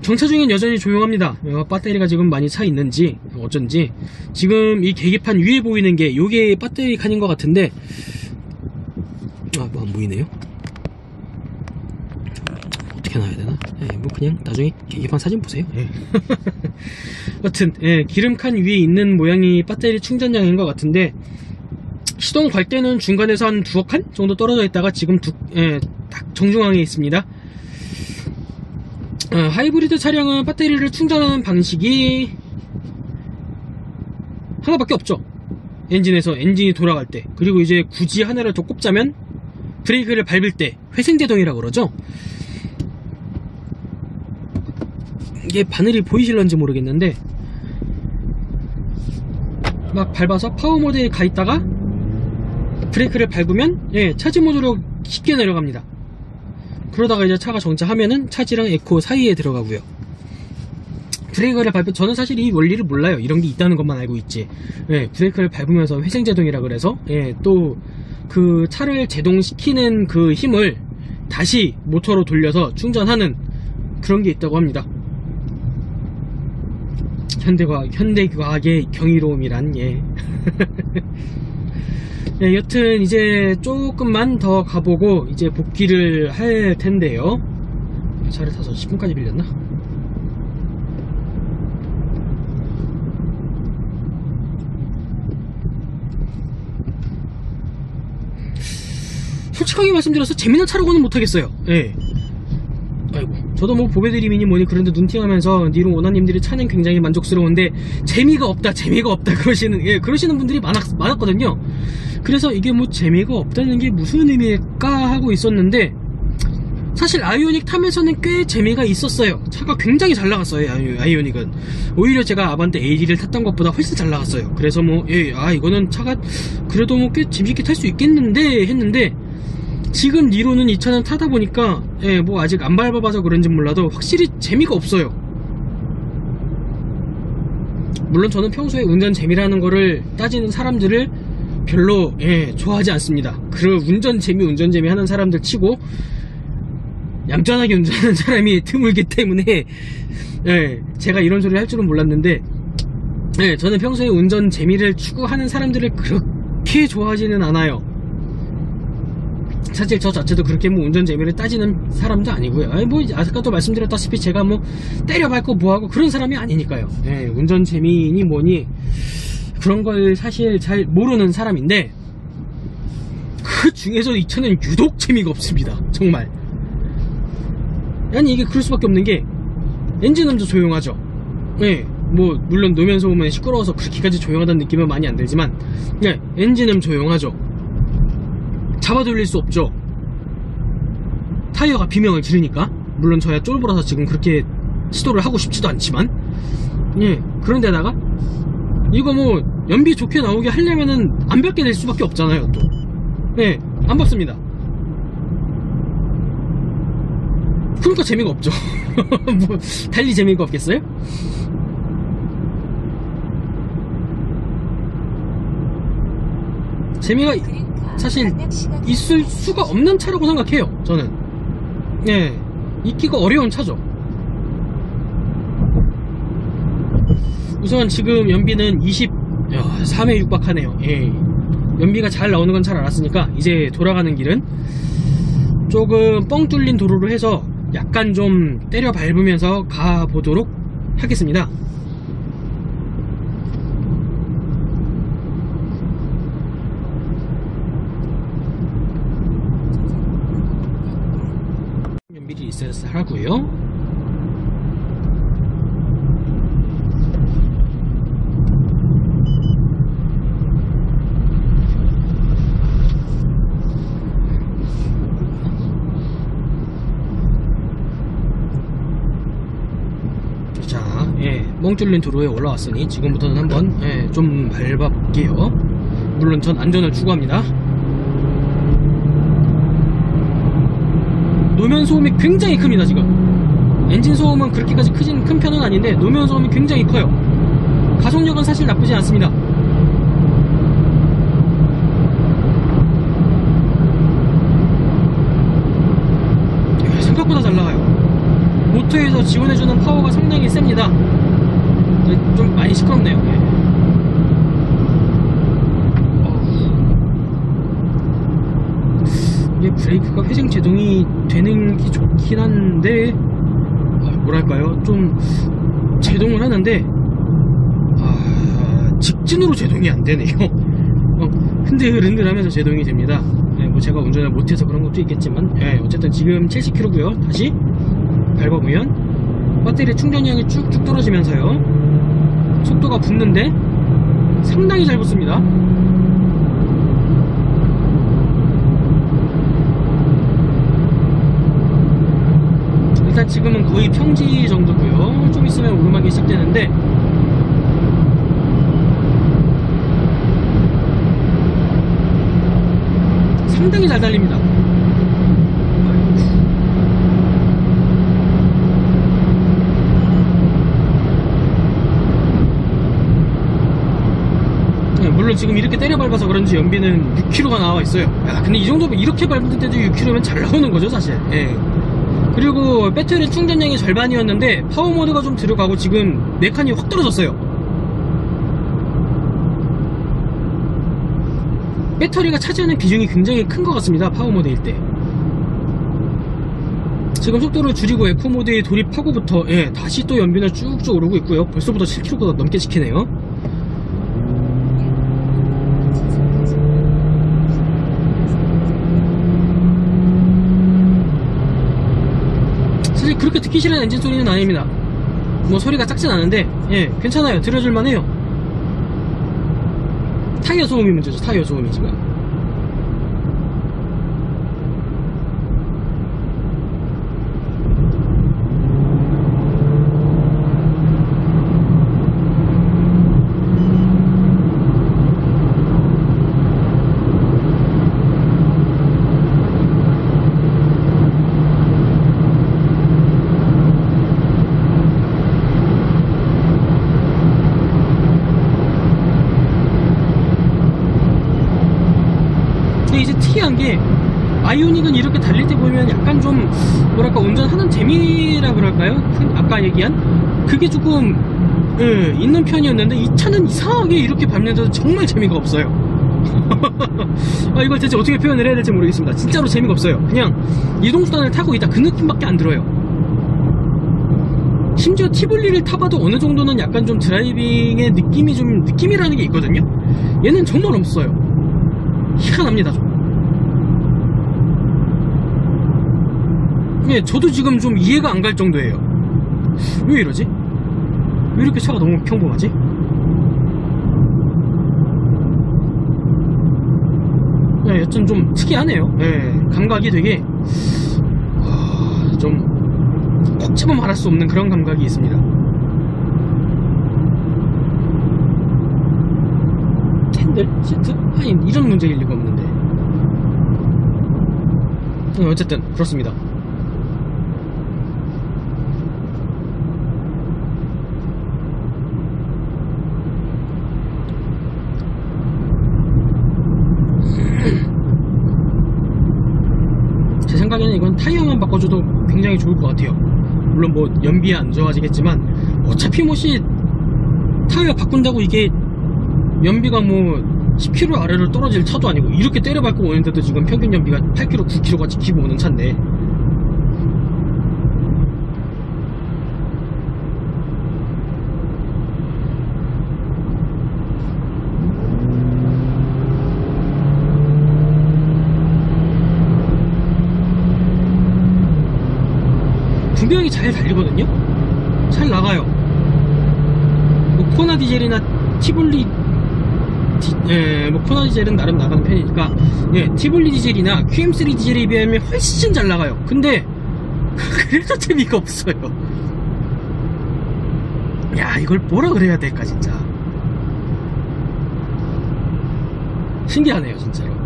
정차 중엔 여전히 조용합니다. 배터리가 지금 많이 차 있는지 어쩐지 지금 이 계기판 위에 보이는 게 요게 배터리 칸인 것 같은데 뭐 안 보이네요. 어떻게 놔야 되나? 예, 뭐 그냥 나중에 계기판 사진 보세요. 예. 여튼 예, 기름칸 위에 있는 모양이 배터리 충전량인 것 같은데 시동 걸 때는 중간에서 한 두어 칸 정도 떨어져 있다가 지금 딱 정중앙에 있습니다. 하이브리드 차량은 배터리를 충전하는 방식이 하나밖에 없죠. 엔진에서 엔진이 돌아갈 때, 그리고 이제 굳이 하나를 더 꼽자면 브레이크를 밟을 때 회생제동이라고 그러죠. 이게 바늘이 보이실런지 모르겠는데 막 밟아서 파워 모드에 가 있다가 브레이크를 밟으면 예, 차지 모드로 쉽게 내려갑니다. 그러다가 이제 차가 정차하면은 차지랑 에코 사이에 들어가고요. 브레이크를 밟으면 저는 사실 이 원리를 몰라요. 이런 게 있다는 것만 알고 있지. 예, 브레이크를 밟으면서 회생제동이라 그래서 예, 또 그 차를 제동시키는 그 힘을 다시 모터로 돌려서 충전하는 그런 게 있다고 합니다. 현대과학의 경이로움이란, 예. 네, 여튼 이제 조금만 더 가보고 이제 복귀를 할 텐데요. 차를 타서 10분까지 빌렸나? 솔직하게 말씀드려서 재미난 차라고는 못하겠어요. 예. 아이고, 저도 뭐 보배드림이니 뭐니 그런데 눈팅하면서 니로 오나님들이 차는 굉장히 만족스러운데 재미가 없다 그러시는 분들이 많았거든요. 그래서 이게 뭐 재미가 없다는 게 무슨 의미일까 하고 있었는데, 사실 아이오닉 타면서는 꽤 재미가 있었어요. 차가 굉장히 잘 나갔어요. 아이오닉은 오히려 제가 아반떼 AD를 탔던 것보다 훨씬 잘 나갔어요. 그래서 뭐 이거는 차가 그래도 뭐 꽤 재밌게 탈 수 있겠는데 했는데, 지금 니로는 이 차는 타다 보니까 뭐 아직 안 밟아봐서 그런지 몰라도 확실히 재미가 없어요. 물론 저는 평소에 운전 재미라는 거를 따지는 사람들을 별로 좋아하지 않습니다. 그 운전 재미 하는 사람들 치고 얌전하게 운전하는 사람이 드물기 때문에 제가 이런 소리 할 줄은 몰랐는데, 저는 평소에 운전 재미를 추구하는 사람들을 그렇게 좋아하지는 않아요. 사실 저 자체도 그렇게 뭐 운전 재미를 따지는 사람도 아니고요. 뭐 아까도 말씀드렸다시피 제가 뭐 때려밟고 뭐하고 그런 사람이 아니니까요. 운전 재미니 뭐니 그런 걸 사실 잘 모르는 사람인데, 그 중에서 이 차는 유독 재미가 없습니다. 정말. 아니 이게 그럴 수밖에 없는 게, 엔진음도 조용하죠. 뭐 물론 노면 소음은 시끄러워서 그렇게까지 조용하다는 느낌은 많이 안 들지만, 엔진음 조용하죠. 잡아 돌릴 수 없죠. 타이어가 비명을 지르니까. 물론 저야 쫄보라서 지금 그렇게 시도를 하고 싶지도 않지만, 그런데다가 이거 뭐 연비 좋게 나오게 하려면은 안 밟게 될 수밖에 없잖아요. 또 안 밟습니다. 그러니까 재미가 없죠. 뭐 달리 재미가 없겠어요? 재미가 사실 있을 수가 없는 차라고 생각해요. 저는 있기가 어려운 차죠. 우선 지금 연비는 23에 육박하네요. 연비가 잘 나오는 건 잘 알았으니까 이제 돌아가는 길은 조금 뻥 뚫린 도로로 해서 약간 좀 때려 밟으면서 가보도록 하겠습니다. 미리 있어야 하고요. 자, 멍 뚫린 도로에 올라왔으니 지금부터는 한번 좀 밟아볼게요. 물론 전 안전을 추구합니다. 노면 소음이 굉장히 큽니다. 지금 엔진 소음은 그렇게까지 큰 편은 아닌데 노면 소음이 굉장히 커요. 가속력은 사실 나쁘지 않습니다. 생각보다 잘 나가요. 모터에서 지원해주는 파워가 상당히 셉니다. 좀 많이 시끄럽네요. 이게 브레이크가 회생 제동이 되는 게 좋긴 한데, 뭐랄까요, 좀 제동을 하는데 직진으로 제동이 안 되네요. 흔들흔들하면서 제동이 됩니다. 뭐 제가 운전을 못해서 그런 것도 있겠지만, 어쨌든 지금 70km고요. 다시 밟아보면 배터리 충전량이 쭉쭉 떨어지면서요, 속도가 붙는데 상당히 잘 붙습니다. 일단 지금은 거의 평지 정도고요. 좀 있으면 오르막이 시작되는데, 상당히 잘 달립니다. 물론 지금 이렇게 때려 밟아서 그런지 연비는 6km가 나와 있어요. 야, 근데 이 정도면 이렇게 밟는데도 6km면 잘 나오는 거죠 사실. 예. 그리고 배터리 충전량이 절반이었는데 파워모드가 좀 들어가고 지금 4칸이 확 떨어졌어요. 배터리가 차지하는 비중이 굉장히 큰 것 같습니다, 파워모드일 때. 지금 속도를 줄이고 에코모드에 돌입하고부터 다시 또 연비는 쭉쭉 오르고 있고요. 벌써부터 7km보다 넘게 지키네요. 사실 그렇게 듣기 싫은 엔진 소리는 아닙니다. 뭐 소리가 작진 않은데 괜찮아요. 들어줄만 해요. 타이어 소음이 문제죠. 타이어 소음이 지금. 근데 이제 특이한 게 아이오닉은 이렇게 달릴 때 보면 약간 좀 뭐랄까 운전하는 재미라 그럴까요? 아까 얘기한 그게 조금 있는 편이었는데 이 차는 이상하게 이렇게 밟는데도 정말 재미가 없어요. 이걸 대체 어떻게 표현을 해야 될지 모르겠습니다. 진짜로 재미가 없어요. 그냥 이동수단을 타고 있다 그 느낌밖에 안 들어요. 심지어 티볼리를 타봐도 어느 정도는 약간 좀 드라이빙의 느낌이라는 게 있거든요. 얘는 정말 없어요. 희한합니다 좀. 저도 지금 좀 이해가 안 갈 정도예요. 왜 이러지? 왜 이렇게 차가 너무 평범하지? 여튼 좀 특이하네요. 감각이 되게 좀 콕 집어 말할 수 없는 그런 감각이 있습니다. 핸들? 시트? 아니 이런 문제일 리가 없는데. 어쨌든 그렇습니다. 제 생각에는 이건 타이어만 바꿔줘도 굉장히 좋을 것 같아요. 물론 뭐 연비에 안 좋아지겠지만 어차피 뭐시 타이어 바꾼다고 이게 연비가 뭐 10km 아래로 떨어질 차도 아니고 이렇게 때려밟고 오는데도 지금 평균 연비가 8km, 9km가 지키고 오는 차인데 분명히 잘 달리거든요? 잘 나가요. 뭐 코나 디젤이나 티볼리 뭐 코나 디젤은 나름 나가는 편이니까 티볼리 디젤이나 QM3 디젤에 비하면 훨씬 잘 나가요. 근데 그래도 재미가 없어요. 야 이걸 뭐라 그래야 될까 진짜. 신기하네요 진짜로.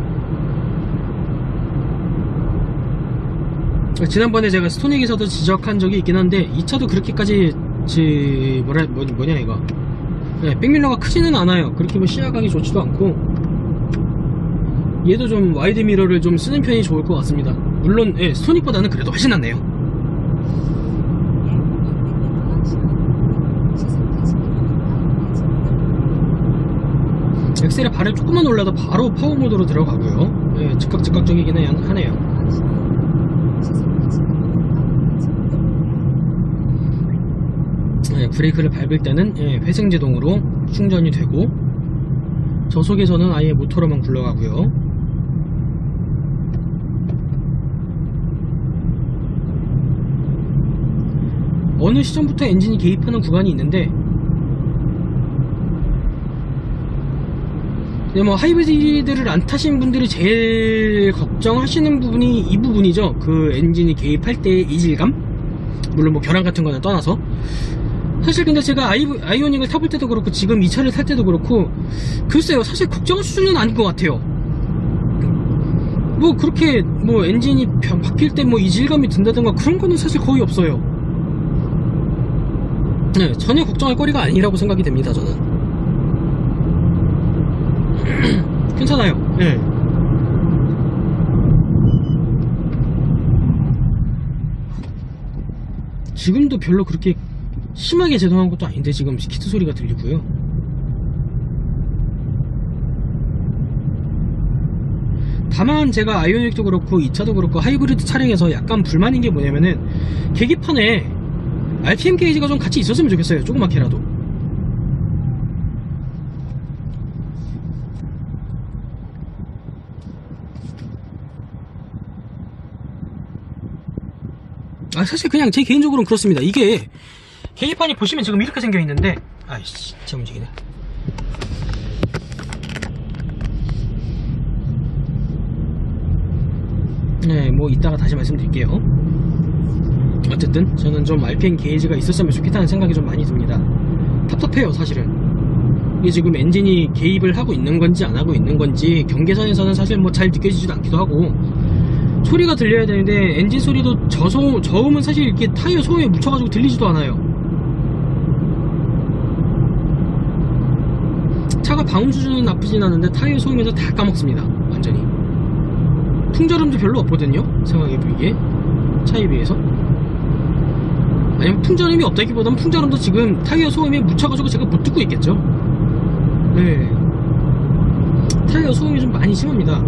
지난번에 제가 스토닉에서도 지적한 적이 있긴 한데 이 차도 그렇게까지 뭐냐 이거 백밀러가 크지는 않아요. 그렇게 뭐 시야각이 좋지도 않고 얘도 좀 와이드 미러를 좀 쓰는 편이 좋을 것 같습니다. 물론 스토닉보다는 그래도 훨씬 낫네요. 엑셀에 발을 조금만 올라도 바로 파워모드로 들어가고요. 즉각적이기는 하네요. 브레이크를 밟을 때는 회생제동으로 충전이 되고 저속에서는 아예 모터로만 굴러가고요. 어느 시점부터 엔진이 개입하는 구간이 있는데 뭐 하이브리드를 안 타신 분들이 제일 걱정하시는 부분이 이 부분이죠. 그 엔진이 개입할 때의 이질감? 물론 뭐 결함 같은 거는 떠나서 사실 근데 제가 아이오닉을 타볼 때도 그렇고 지금 이 차를 탈 때도 그렇고 글쎄요 사실 걱정할 수준은 아닌 것 같아요. 뭐 그렇게 뭐 엔진이 바뀔 때 뭐 이질감이 든다든가 그런 거는 사실 거의 없어요. 전혀 걱정할 거리가 아니라고 생각이 됩니다 저는. 괜찮아요. 예. 지금도 별로 그렇게 심하게 제동한 것도 아닌데 지금 키트 소리가 들리고요. 다만 제가 아이오닉도 그렇고 2차도 그렇고 하이브리드 차량에서 약간 불만인 게 뭐냐면은 계기판에 RPM 게이지가 좀 같이 있었으면 좋겠어요. 조그맣게라도. 사실 그냥 제 개인적으로는 그렇습니다. 이게 계기판이 보시면 지금 이렇게 생겨 있는데, 아이씨, 제 움직이네. 네, 뭐 이따가 다시 말씀드릴게요. 어쨌든 저는 좀 RPM 게이지가 있었으면 좋겠다는 생각이 좀 많이 듭니다. 답답해요, 사실은. 이게 지금 엔진이 개입을 하고 있는 건지 안 하고 있는 건지 경계선에서는 사실 뭐 잘 느껴지지도 않기도 하고, 소리가 들려야 되는데 엔진 소리도 저음은 사실 이렇게 타이어 소음에 묻혀가지고 들리지도 않아요. 차가 방음 수준은 나쁘진 않은데 타이어 소음에서 다 까먹습니다. 완전히. 풍절음도 별로 없거든요, 생각해보기에. 차에 비해서. 아니면 풍절음이 없다기보다는 풍절음도 지금 타이어 소음에 묻혀가지고 제가 못 듣고 있겠죠. 네, 타이어 소음이 좀 많이 심합니다.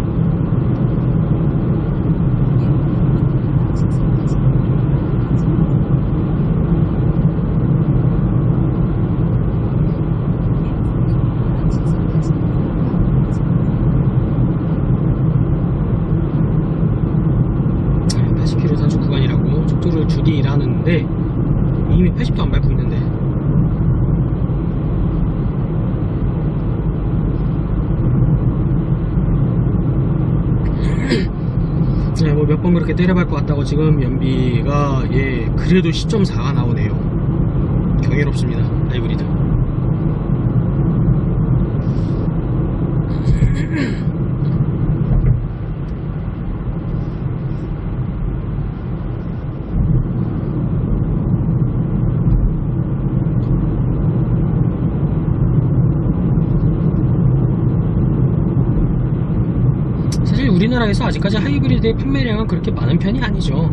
속도를 줄이라 하는데 이미 80도 안 밟고 있는데. 네, 뭐 몇 번 그렇게 때려박을 것 같다고 지금 연비가 그래도 10.4가 나오네요. 경이롭습니다, 하이브리드. 우리나라에서 아직까지 하이브리드의 판매량은 그렇게 많은 편이 아니죠.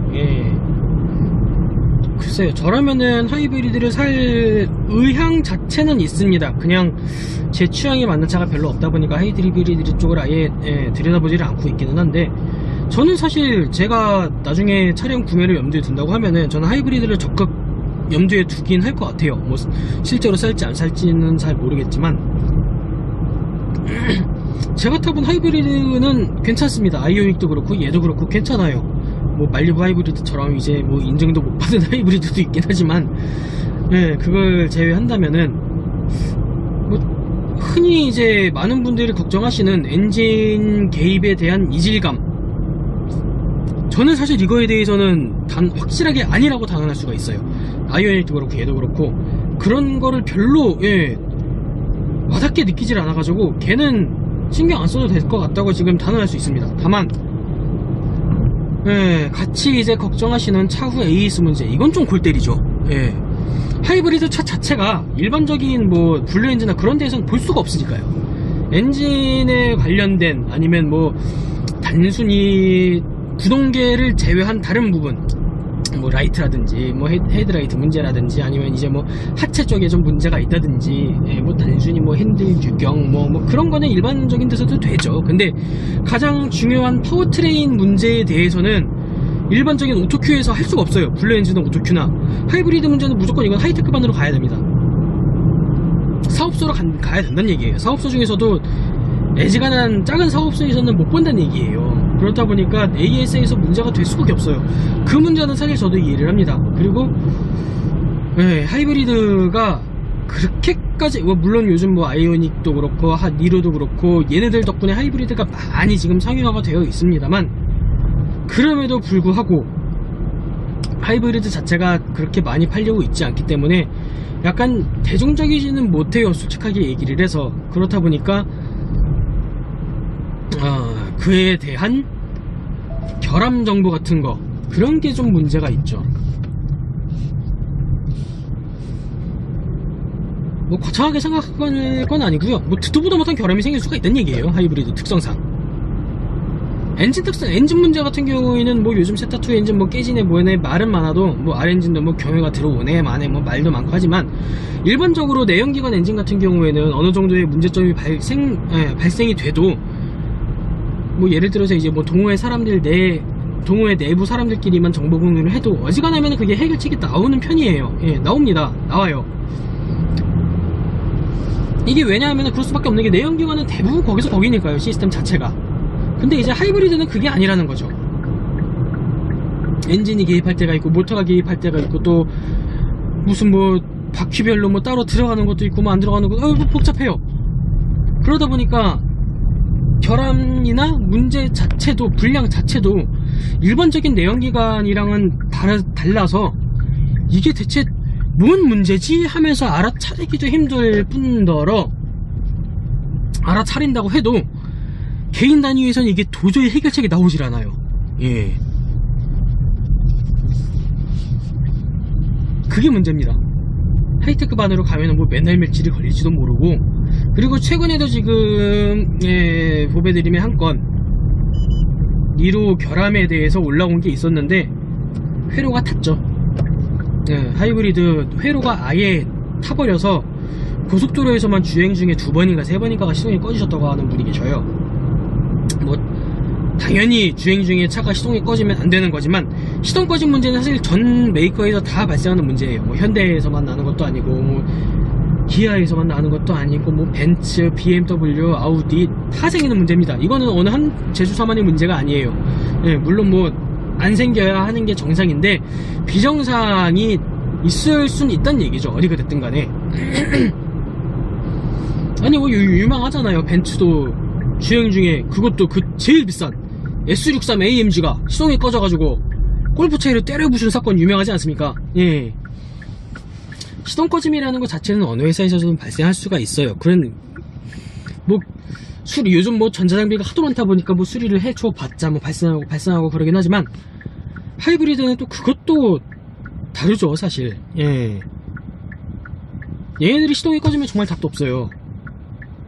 글쎄요, 저라면은 하이브리드를 살 의향 자체는 있습니다. 그냥 제 취향에 맞는 차가 별로 없다 보니까 하이브리드 쪽을 아예 들여다보지를 않고 있기는 한데, 저는 사실 제가 나중에 차량 구매를 염두에 둔다고 하면은 저는 하이브리드를 적극 염두에 두긴 할 것 같아요. 뭐 실제로 살지 안 살지는 잘 모르겠지만 제가 타본 하이브리드는 괜찮습니다. 아이오닉도 그렇고 얘도 그렇고 괜찮아요. 뭐 말리부 하이브리드처럼 이제 뭐 인증도 못 받은 하이브리드도 있긴 하지만, 그걸 제외한다면은 뭐 흔히 이제 많은 분들이 걱정하시는 엔진 개입에 대한 이질감, 저는 사실 이거에 대해서는 확실하게 아니라고 단언할 수가 있어요. 아이오닉도 그렇고 얘도 그렇고 그런 거를 별로 와닿게 느끼질 않아가지고 걔는 신경 안 써도 될 것 같다고 지금 단언할 수 있습니다. 다만 같이 이제 걱정하시는 차후 AS 문제, 이건 좀 골 때리죠. 하이브리드 차 자체가 일반적인 뭐 블루엔진이나 그런 데에서는 볼 수가 없으니까요. 엔진에 관련된 아니면 뭐 단순히 구동계를 제외한 다른 부분, 뭐 라이트라든지 뭐 헤드라이트 문제라든지 아니면 이제 뭐 하체 쪽에 좀 문제가 있다든지, 뭐 단순히 뭐 핸들 규격 뭐 그런 거는 일반적인 데서도 되죠. 근데 가장 중요한 파워트레인 문제에 대해서는 일반적인 오토큐에서 할 수가 없어요. 블루 엔진은 오토큐나. 하이브리드 문제는 무조건 이건 하이테크 반으로 가야 됩니다. 사업소로 가야 된다는 얘기예요. 사업소 중에서도 애지간한 작은 사업소에서는 못 본다는 얘기예요. 그렇다 보니까 AS에서 문제가 될 수밖에 없어요. 그 문제는 사실 저도 이해를 합니다. 그리고 하이브리드가 그렇게까지, 물론 요즘 뭐 아이오닉도 그렇고 니로도 그렇고 얘네들 덕분에 하이브리드가 많이 지금 상용화가 되어 있습니다만, 그럼에도 불구하고 하이브리드 자체가 그렇게 많이 팔리고 있지 않기 때문에 약간 대중적이지는 못해요, 솔직하게 얘기를 해서. 그렇다 보니까 그에 대한 결함 정보 같은 거, 그런 게 좀 문제가 있죠. 뭐 거창하게 생각할 건 아니고요. 뭐 듣도 보도 못한 결함이 생길 수가 있다는 얘기예요. 하이브리드 특성상. 엔진 문제 같은 경우에는 뭐 요즘 세타2 엔진 뭐 깨지네 뭐네 말은 많아도 뭐 R엔진도 뭐 경유가 들어오네 마네 뭐 말도 많고 하지만 일반적으로 내연기관 엔진 같은 경우에는 어느 정도의 문제점이 발생이 돼도 뭐 예를 들어서 이제 뭐 동호회 내부 사람들끼리만 정보 공유를 해도 어지간하면 그게 해결책이 나오는 편이에요. 예, 나와요. 이게 왜냐하면 그럴 수밖에 없는 게 내연기관은 대부분 거기니까요, 시스템 자체가. 근데 이제 하이브리드는 그게 아니라는 거죠. 엔진이 개입할 때가 있고 모터가 개입할 때가 있고 또 무슨 뭐 바퀴별로 뭐 따로 들어가는 것도 있고 뭐 안 들어가는 것도 복잡해요. 그러다 보니까 결함이나 문제 자체도 불량 자체도 일반적인 내연기관이랑은 달라서 이게 대체 뭔 문제지 하면서 알아차리기도 힘들 뿐더러 알아차린다고 해도 개인 단위에서는 이게 도저히 해결책이 나오질 않아요. 예. 그게 문제입니다. 하이테크 반으로 가면은 뭐 맨날 며칠이 걸릴지도 모르고, 그리고 최근에도 지금 보배드림의 한 건 니로 결함에 대해서 올라온 게 있었는데 회로가 탔죠. 예, 하이브리드 회로가 아예 타버려서 고속도로에서만 주행 중에 2번인가 3번인가가 시동이 꺼지셨다고 하는 분이 계셔요. 뭐 당연히 주행 중에 차가 시동이 꺼지면 안 되는 거지만 시동 꺼진 문제는 사실 전 메이커에서 다 발생하는 문제예요. 뭐 현대에서만 나는 것도 아니고 뭐 기아에서만 나는 것도 아니고 뭐 벤츠, BMW, 아우디 다 생기는 문제입니다. 이거는 어느 한 제조사만의 문제가 아니에요. 예, 물론 뭐 안 생겨야 하는 게 정상인데 비정상이 있을 수는 있다는 얘기죠. 어디가 됐든 간에. 아니 뭐 유명하잖아요. 벤츠도 주행 중에 그것도 그 제일 비싼 S63 AMG가 시동이 꺼져가지고 골프차이로 때려 부수는 사건 유명하지 않습니까? 예. 시동 꺼짐이라는 것 자체는 어느 회사에서도 발생할 수가 있어요. 그런 뭐 요즘 뭐 전자장비가 하도 많다 보니까 뭐 수리를 해줘 봤자 뭐 발생하고 그러긴 하지만 하이브리드는 또 그것도 다르죠 사실. 예. 얘네들이 시동이 꺼지면 정말 답도 없어요.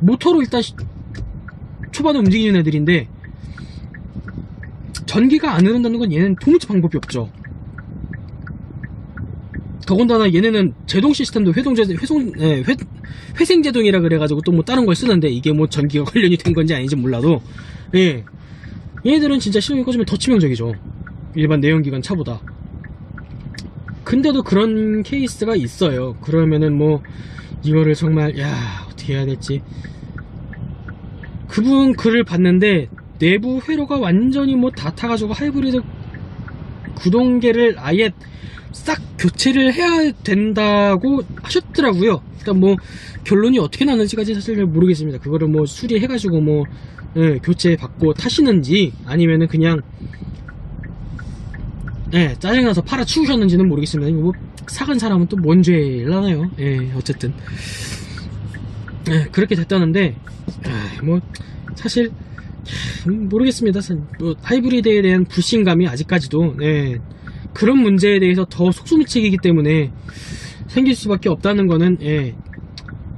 모터로 일단 초반에 움직이는 애들인데 전기가 안 흐른다는 건 얘는 도무지 방법이 없죠. 더군다나 얘네는 제동 시스템도 회생제동이라 그래가지고 또 뭐 다른 걸 쓰는데 이게 뭐 전기가 관련이 된 건지 아닌지 몰라도 예, 얘네들은 진짜 시동이 꺼지면 더 치명적이죠. 일반 내연기관 차보다. 근데도 그런 케이스가 있어요. 그러면은 뭐 이거를 정말 어떻게 해야 될지. 그분 글을 봤는데 내부 회로가 완전히 뭐 다 타가지고 하이브리드 구동계를 아예 싹 교체를 해야 된다고 하셨더라고요. 일단 뭐 결론이 어떻게 나는지까지 사실 잘 모르겠습니다. 그거를 뭐 수리해가지고 뭐 교체 받고 타시는지 아니면은 그냥 짜증나서 팔아 치우셨는지는 모르겠습니다. 뭐 사간 사람은 또 뭔 죄를 하나요? 어쨌든 그렇게 됐다는데 뭐 사실 모르겠습니다. 뭐 하이브리드에 대한 불신감이 아직까지도 그런 문제에 대해서 더 속수무책이기 때문에 생길 수밖에 없다는 거는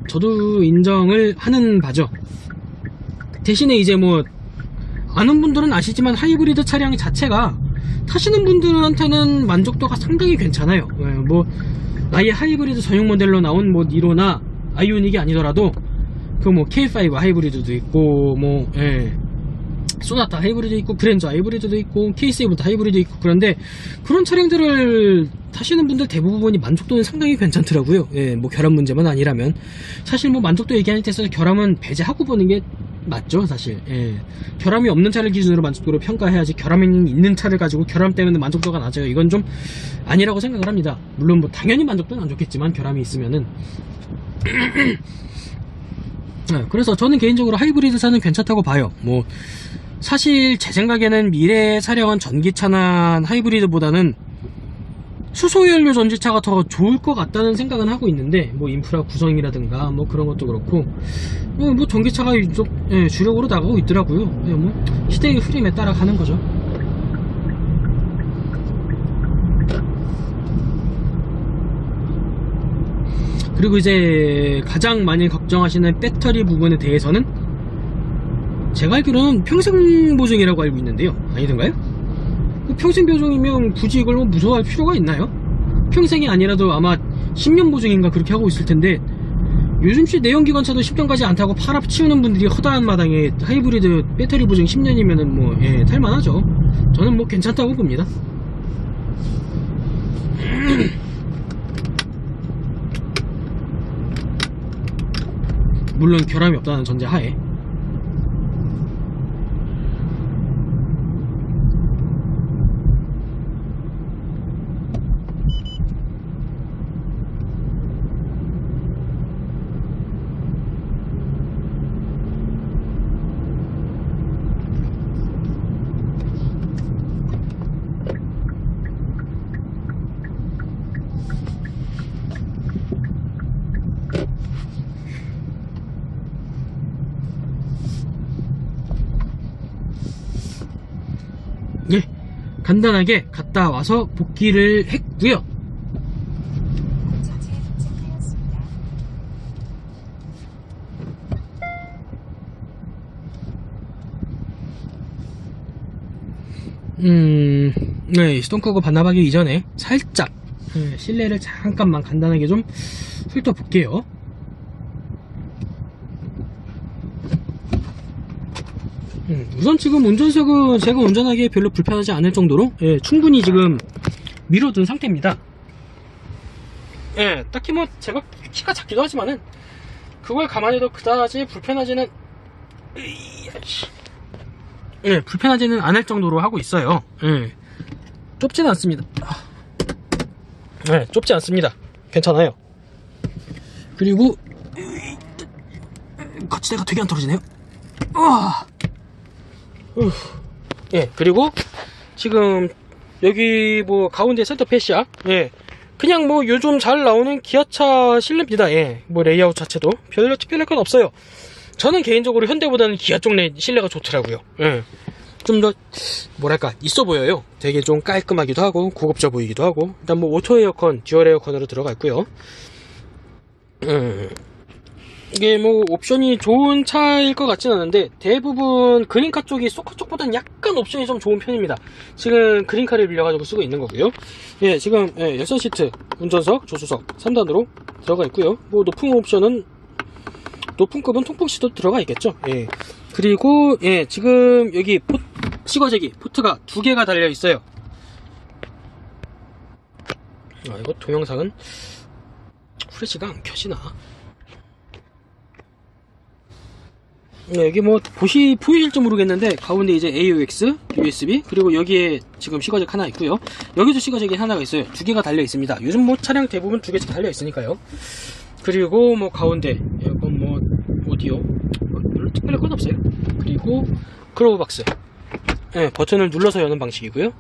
저도 인정을 하는 바죠. 대신에 이제 뭐 아는 분들은 아시지만 하이브리드 차량 자체가 타시는 분들한테는 만족도가 상당히 괜찮아요. 뭐 아예 하이브리드 전용 모델로 나온 뭐 니로나 아이오닉이 아니더라도 그 뭐 K5 하이브리드도 있고 뭐 소나타 하이브리드 있고 그랜저 하이브리드도 있고 K7 하이브리드 있고 그런데 그런 차량들을 타시는 분들 대부분이 만족도는 상당히 괜찮더라고요. 뭐 결함 문제만 아니라면 사실 뭐 만족도 얘기하는 데 있어서 결함은 배제하고 보는 게 맞죠 사실. 결함이 없는 차를 기준으로 만족도를 평가해야지 결함이 있는 차를 가지고 결함 때문에 만족도가 낮아요. 이건 좀 아니라고 생각을 합니다. 물론 뭐 당연히 만족도는 안 좋겠지만 결함이 있으면은 그래서 저는 개인적으로 하이브리드차는 괜찮다고 봐요. 뭐 사실 제 생각에는 미래 차량은 전기차나 하이브리드보다는 수소연료 전지차가 더 좋을 것 같다는 생각은 하고 있는데 뭐 인프라 구성이라든가 뭐 그런 것도 그렇고 뭐 전기차가 주력으로 나가고 있더라고요. 뭐 시대의 흐름에 따라가는 거죠. 그리고 이제 가장 많이 걱정하시는 배터리 부분에 대해서는 제가 알기로는 평생 보증이라고 알고 있는데요, 아니던가요? 평생 보증이면 굳이 이걸 뭐 무서워할 필요가 있나요? 평생이 아니라도 아마 10년 보증인가 그렇게 하고 있을 텐데, 요즘식 내연기관차도 10년까지 안 타고 팔아 치우는 분들이 허다한 마당에 하이브리드 배터리 보증 10년이면은 뭐 탈만하죠. 저는 뭐 괜찮다고 봅니다. 물론 결함이 없다는 전제 하에. 예, 간단하게 갔다 와서 복귀를 했고요. 네, 시동 끄고 반납하기 이전에 살짝 실내를 잠깐만 간단하게 좀 훑어볼게요. 우선 지금 운전석은 제가 운전하기에 별로 불편하지 않을 정도로 충분히 지금 밀어둔 상태입니다. 딱히 뭐 제가 키가 작기도 하지만은 그걸 감안해도 그다지 불편하지는 불편하지는 않을 정도로 하고 있어요. 좁지는 않습니다. 좁지 않습니다. 괜찮아요. 그리고 거치대가 되게 안 떨어지네요. 그리고 지금 여기 뭐 가운데 센터 패시아 그냥 뭐 요즘 잘 나오는 기아차 실내입니다. 뭐 레이아웃 자체도 별로 특별할 건 없어요. 저는 개인적으로 현대보다는 기아 쪽 실내가 좋더라고요. 좀 더 뭐랄까 있어 보여요. 되게 좀 깔끔하기도 하고 고급져 보이기도 하고. 일단 뭐 오토 에어컨, 듀얼 에어컨으로 들어가 있고요. 이게 뭐 옵션이 좋은 차일 것 같진 않은데 대부분 그린카 쪽이 소카 쪽보다는 약간 옵션이 좀 좋은 편입니다. 지금 그린카를 빌려가지고 쓰고 있는 거고요. 지금 6시트 운전석, 조수석 3단으로 들어가 있고요. 뭐 높은 옵션은 높은급은 통풍시도 들어가 있겠죠. 그리고 지금 여기 시거제기 포트가 2개가 달려 있어요. 이거 동영상은 후레쉬가 안 켜지나? 여기 뭐 보이실지 모르겠는데 가운데 이제 AUX, USB 그리고 여기에 지금 시거잭 하나 있고요. 여기도 시거잭이 하나가 있어요. 2개가 달려 있습니다. 요즘 뭐 차량 대부분 2개씩 달려 있으니까요. 그리고 뭐 가운데 이건 뭐 오디오 별로 특별할 건 없어요. 그리고 글로브 박스 버튼을 눌러서 여는 방식이고요.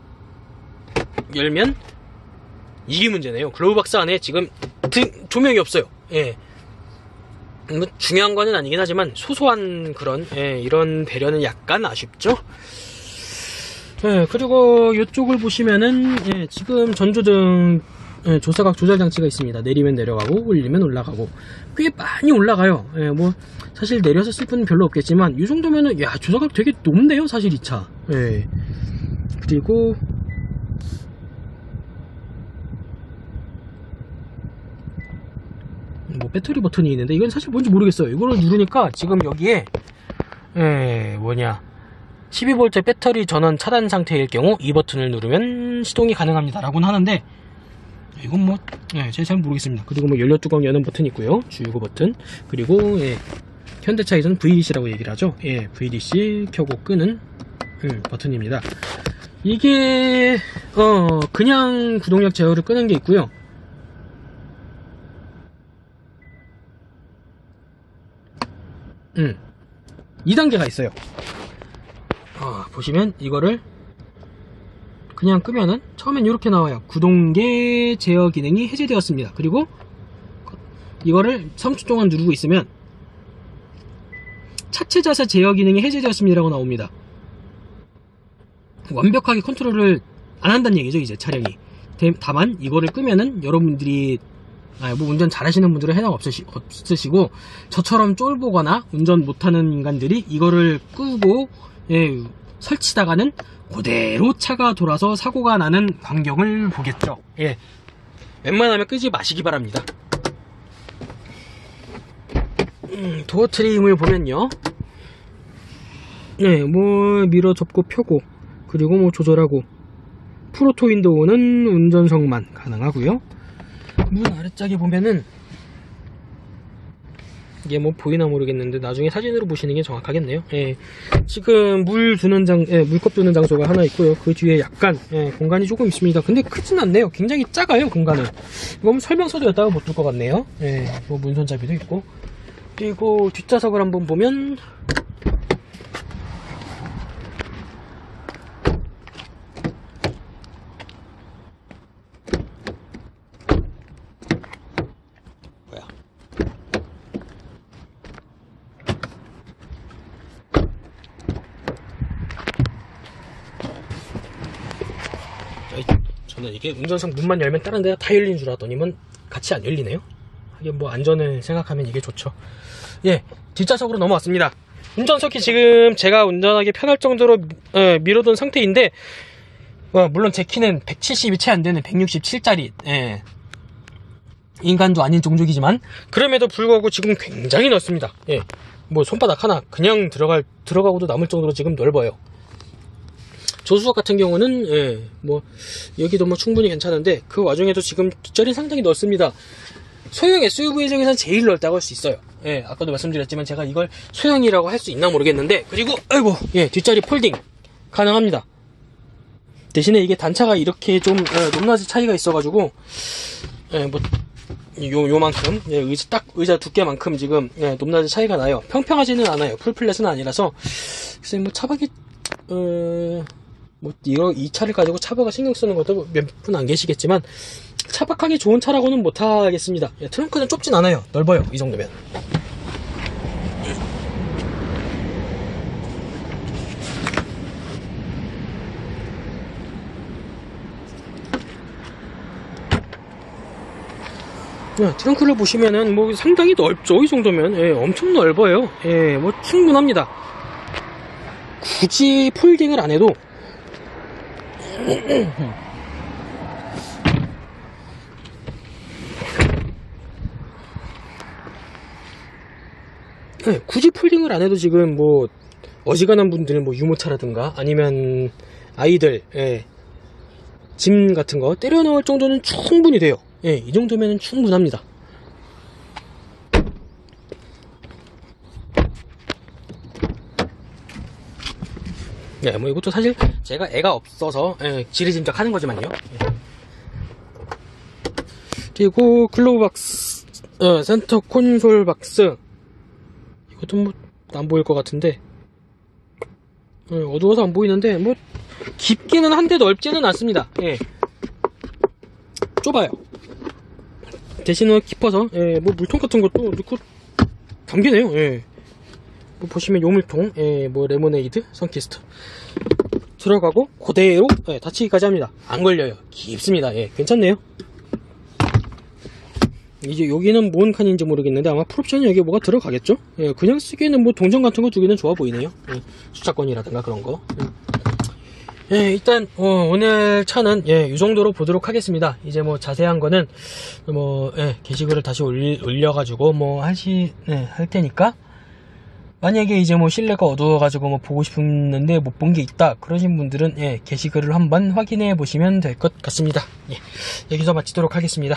열면 이게 문제네요. 글로브 박스 안에 지금 조명이 없어요. 뭐 중요한 거는 아니긴 하지만 소소한 그런 이런 배려는 약간 아쉽죠. 그리고 이쪽을 보시면은 지금 전조등 조사각 조절 장치가 있습니다. 내리면 내려가고 올리면 올라가고 꽤 많이 올라가요. 뭐 사실 내려서 쓸 분은 별로 없겠지만 이 정도면은 야 조사각 되게 높네요 사실 이 차. 그리고 뭐 배터리 버튼이 있는데 이건 사실 뭔지 모르겠어요. 이거를 누르니까 지금 여기에 12V 배터리 전원 차단 상태일 경우 이 버튼을 누르면 시동이 가능합니다 라고는 하는데 이건 뭐 제가 잘 모르겠습니다. 그리고 뭐 연료 뚜껑 여는 버튼 있고요. 주유구 버튼 그리고 현대차에서는 VDC라고 얘기를 하죠. VDC 켜고 끄는 버튼입니다. 이게 그냥 구동력 제어를 끄는 게 있고요. 2단계가 있어요. 보시면 이거를 그냥 끄면은 처음엔 이렇게 나와요. 구동계 제어 기능이 해제되었습니다. 그리고 이거를 3초 동안 누르고 있으면 차체 자세 제어 기능이 해제되었습니다 라고 나옵니다. 완벽하게 컨트롤을 안 한다는 얘기죠 이제 차량이. 다만 이거를 끄면은 여러분들이 뭐 운전 잘하시는 분들은 해당 없으시고 저처럼 쫄보거나 운전 못하는 인간들이 이거를 끄고 설치다가는 그대로 차가 돌아서 사고가 나는 광경을 보겠죠. 웬만하면 끄지 마시기 바랍니다. 도어 트림을 보면요, 뭐 미러 접고 펴고, 그리고 뭐 조절하고, 프로토 윈도우는 운전석만 가능하고요. 문 아래짝에 보면은 이게 뭐 보이나 모르겠는데 나중에 사진으로 보시는 게 정확하겠네요. 지금 물컵 두는 장소가 하나 있고요. 그 뒤에 약간 공간이 조금 있습니다. 근데 크진 않네요. 굉장히 작아요, 공간은. 이거 설명서도 여기다가 못 둘 것 같네요. 뭐 문손잡이도 있고. 그리고 뒷좌석을 한번 보면 저는 이게 운전석 문만 열면 다른 데가 다 열리는 줄 알았더니만 같이 안 열리네요. 이게 뭐 안전을 생각하면 이게 좋죠. 뒷좌석으로 넘어왔습니다. 운전석이 지금 제가 운전하기 편할 정도로 밀어둔 상태인데, 물론 제 키는 170이 채 안 되는 167짜리 인간도 아닌 종족이지만 그럼에도 불구하고 지금 굉장히 넓습니다. 뭐 손바닥 하나 그냥 들어가고도 남을 정도로 지금 넓어요. 조수석 같은 경우는 뭐 여기도 뭐 충분히 괜찮은데 그 와중에도 지금 뒷자리 상당히 넓습니다. 소형 SUV 중에서는 제일 넓다고 할 수 있어요. 아까도 말씀드렸지만 제가 이걸 소형이라고 할 수 있나 모르겠는데, 그리고 뒷자리 폴딩 가능합니다. 대신에 이게 단차가 이렇게 좀 높낮이 차이가 있어가지고 뭐 요만큼 의자 두께만큼 지금 높낮이 차이가 나요. 평평하지는 않아요. 풀플랫은 아니라서. 글쎄 뭐 차박이 뭐 이 차를 가지고 차박을 신경 쓰는 것도 몇 분 안 계시겠지만 차박하기 좋은 차라고는 못하겠습니다. 트렁크는 좁진 않아요. 넓어요. 이 정도면. 트렁크를 보시면은 뭐 상당히 넓죠. 이 정도면 엄청 넓어요. 뭐 충분합니다. 굳이 폴딩을 안 해도 굳이 폴딩을 안 해도 지금 뭐 어지간한 분들은 뭐 유모차라든가 아니면 아이들 짐 같은 거 때려 넣을 정도는 충분히 돼요. 이 정도면 충분합니다. 뭐 이것도 사실 제가 애가 없어서 지리짐작 하는 거지만요. 그리고 글로브 박스, 센터 콘솔 박스, 이것도 뭐 안 보일 것 같은데 어두워서 안 보이는데 뭐 깊기는 한데 넓지는 않습니다. 좁아요. 대신은 깊어서 뭐 물통 같은 것도 넣고 담기네요. 뭐 보시면 요물통, 뭐 레모네이드, 선키스트 들어가고 그대로 닫히기까지 합니다. 안 걸려요. 깊습니다. 괜찮네요. 이제 여기는 뭔 칸인지 모르겠는데 아마 풀옵션이 여기 뭐가 들어가겠죠? 그냥 쓰기에는 뭐 동전 같은 거 두기는 좋아 보이네요. 주차권이라든가 그런 거. 일단 오늘 차는 이 정도로 보도록 하겠습니다. 이제 뭐 자세한 거는 뭐 게시글을 다시 올려가지고 뭐 할 테니까, 만약에 이제 뭐 실내가 어두워가지고 뭐 보고 싶었는데 못 본 게 있다 그러신 분들은 게시글을 한번 확인해 보시면 될 것 같습니다. 여기서 마치도록 하겠습니다.